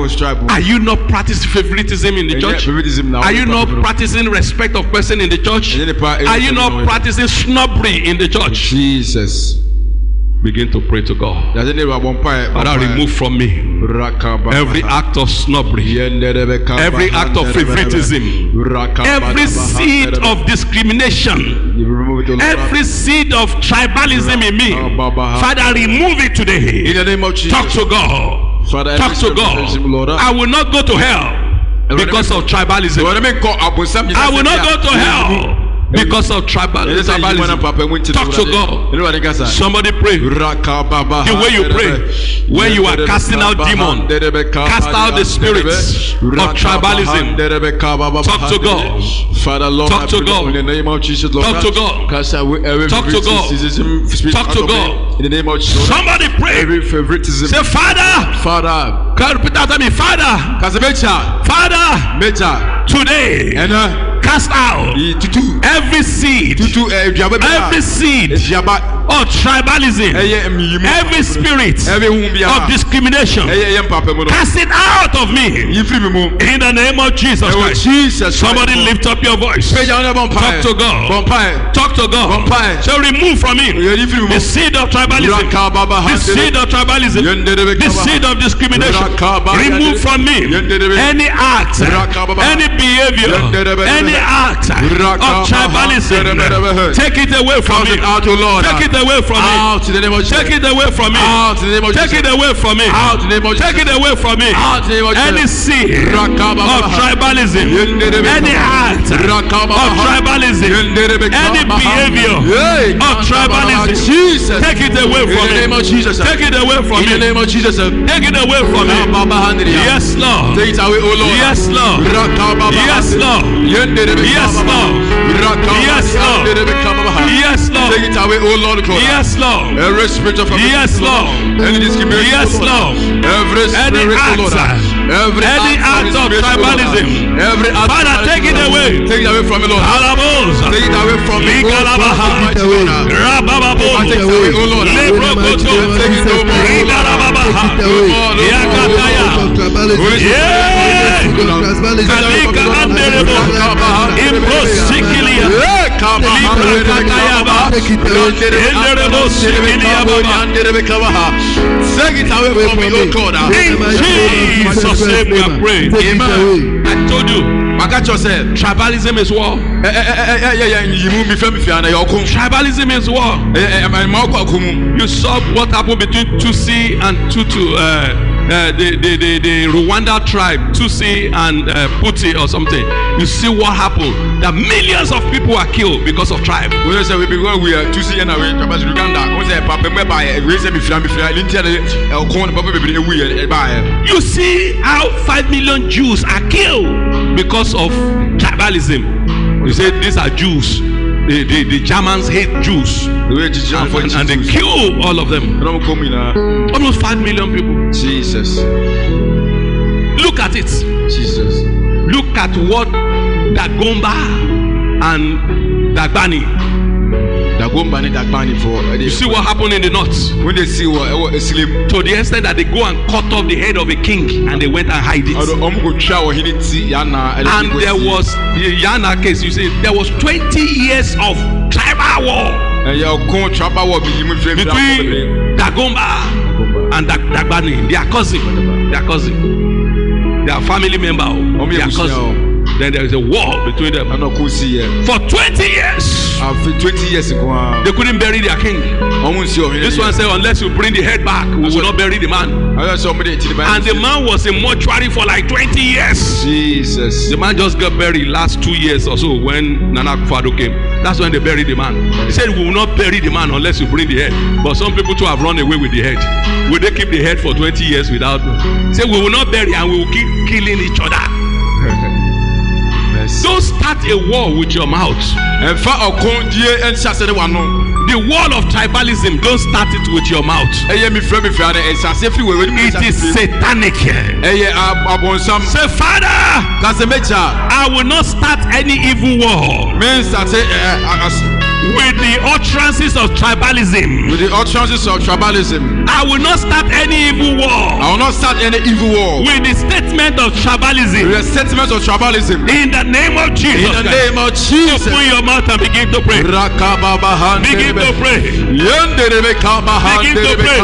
Are you not practicing favoritism in the church? Are you not practicing respect of person in the church? Are you not practicing snobbery in the church? Jesus. Begin to pray to God. Father, remove from me every act of snobbery, every act of favoritism, every seed of discrimination, every seed of tribalism in me. Father, remove it today. Talk to God. Talk to God. I will not go to hell because of tribalism. I will not go to hell because of tribalism. Talk to God. Somebody pray. The way you pray, when you are casting out demons, cast out the spirits of tribalism. Talk to God. Father, Lord, talk to God. In the name of Jesus, Lord. Talk to God. Cast away every talk to God. Talk to God. In the name of Jesus. Somebody pray. Every favoritism. Say, Father. Father. Can you repeat after me? Father. Father. Today. Cast out every seed of tribalism, every spirit of discrimination. Cast it out of me in the name of Jesus Christ. Somebody lift up your voice. Talk to God. Talk to God. So remove from me the seed of tribalism, the seed of tribalism, the seed of discrimination. Remove from me any act, any behavior, any act of tribalism. Take it away from me. Take it away from me. Take it away from me. Take it away from me. Take it away from me. Any seed of tribalism, any act of tribalism, any behavior of tribalism, take it away from me. Take it away from me. Take it away from me. Yes, Lord. Yes, Lord. Yes, Lord. Yes, Lord. Yes, Lord. Yes, Lord. Take it away, oh Lord God. Yes, Lord. Every spirit of yes, Lord. Any discrimination. Yes, Lord. Every spirit, Lord. Any act of tribalism. Every act. Father, take it away. Take it away from me, Lord. Take it away from me. Take it away, oh Lord. Take it away, oh Lord. Take it away. Jesus' name we are praying. Amen. I told you. Tribalism is war. Tribalism is war. You saw what happened between Tutsi and Tutu. The Rwanda tribe, Tutsi and Putsi or something. You see what happened? That millions of people are killed because of tribe. We are Tutsi and Uganda. You see how 5 million Jews are killed because of tribalism. You say these are Jews. The Germans hate Jews. And they kill all of them. Almost 5 million people. Jesus. Look at it. Jesus. Look at what Dagomba and Dagbani. You see what happened in the north? When they see what Islam, to the extent that they go and cut off the head of a king and they went and hide it. And there was the Yana case, you see, there was 20 years of tribal war between Dagomba and Dagbani. They are cousin. They are cousin. They are family member. They are cousin. Then there is a war between them. For 20 years. 20 years ago, they couldn't bury their king. This one said, unless you bring the head back, we will not bury the man. And the man was in mortuary for like 20 years. Jesus. The man just got buried last 2 years or so when Nana Akufo-Addo came. That's when they buried the man. He said, we will not bury the man unless you bring the head. But some people too have run away with the head. Will they keep the head for 20 years without? Say, we will not bury and we will keep killing each other. Don't start a war with your mouth. The wall of tribalism, don't start it with your mouth. It is satanic. Say, Father, I will not start any evil war with the utterances of tribalism. I will not start any evil war. With the statement of tribalism. In the name of Jesus. Open your mouth and begin to pray. Begin to pray. Begin to pray.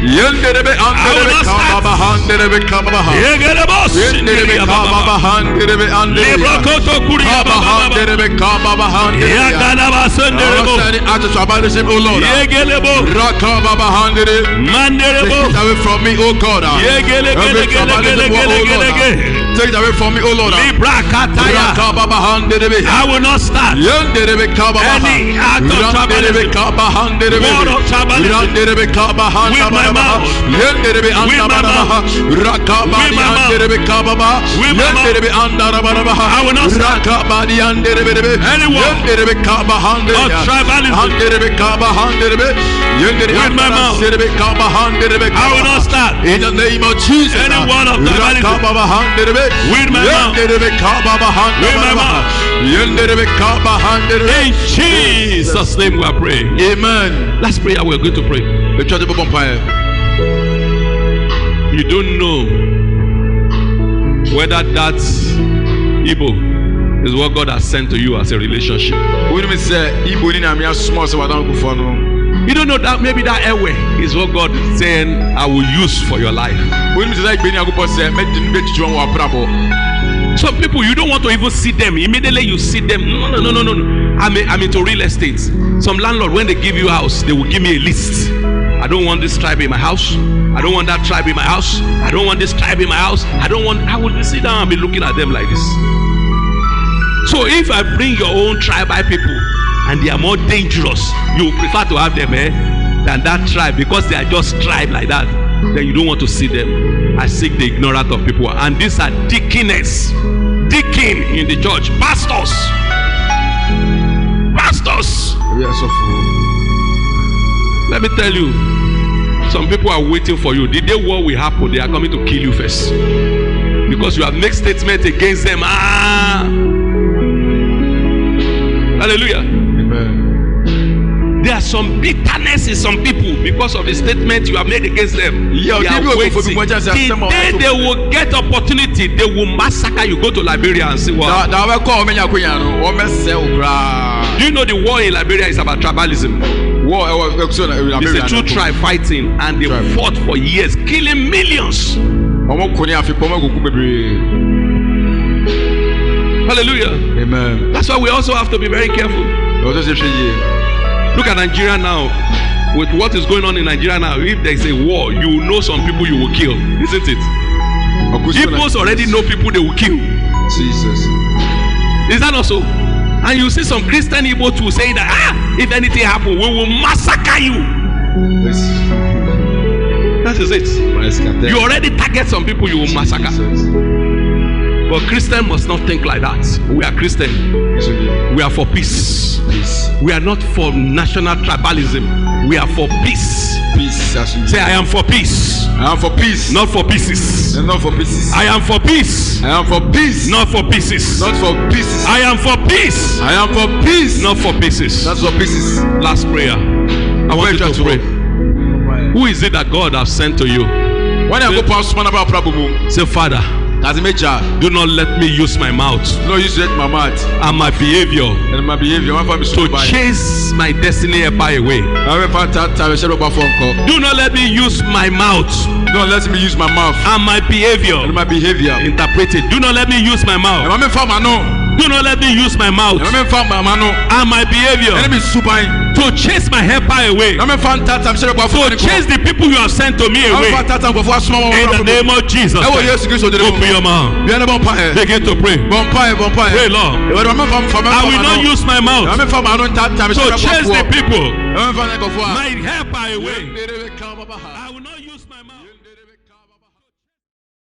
I will not start. From me, oh God. Take it away from me, oh Lord. I will not start any act of tribalism with my mouth. I will not start any war of tribalism with my mouth. I will not start in the name of Jesus. Any one of tribalism with my mouth. In Jesus' name we are praying. Amen. Last prayer we are going to pray. You don't know whether that Igbo is what God has sent to you as a relationship. You don't know that maybe that airway is what God is saying I will use for your life. Some people you don't want to even see them. Immediately you see them. No. I'm into real estate. Some landlord, when they give you a house, they will give me a list. I don't want this tribe in my house. I don't want that tribe in my house. I don't want this tribe in my house. I will sit down and be looking at them like this. So if I bring your own tribal people and they are more dangerous, you prefer to have them than that tribe because they are just tribe like that. Then you don't want to see them. I seek the ignorant of people. And these are deaconess. Deacon in the church. Pastors. Let me tell you, some people are waiting for you. The day war will happen, they are coming to kill you first. Because you have made statements against them. Hallelujah. Amen. There are some bitterness in some people because of the statement you have made against them. They are waiting. The day they will get opportunity, they will massacre you. Go to Liberia and see what. Do you know the war in Liberia is about tribalism? It's a two tribe fighting, and they fought for years, killing millions. Hallelujah. Amen. That's why we also have to be very careful. Look at Nigeria now. With what is going on in Nigeria now, if there is a war, you will know some people you will kill, isn't it? Igbos already know people they will kill. Jesus. Is that not so? And you see some Christian Igbo too saying that if anything happens, we will massacre you. That is it. You already target some people you will massacre. But Christians must not think like that. We are Christian. We are for peace. We are not for national tribalism. We are for peace. Say, I am for peace. I am for peace. Not for pieces. Not for pieces. I am for peace. I am for peace. Not for pieces. Not for pieces. I am for peace. I am for peace. Not for pieces. Not for pieces. Last prayer. I want you to pray. Who is it that God has sent to you? Say, Father, do not let me use my mouth and my behavior to chase my destiny away. Do not let me use my mouth. Don't let me use my mouth and my behavior. Interpret it. Do not let me use my mouth. Do not let me use my mouth and my behavior to chase my helper away. To chase the people you have sent to me away. In the name of Jesus. Open your mouth. Begin to pray. Pray, Lord. I will not use my mouth to chase the people my helper away. I will not use my mouth.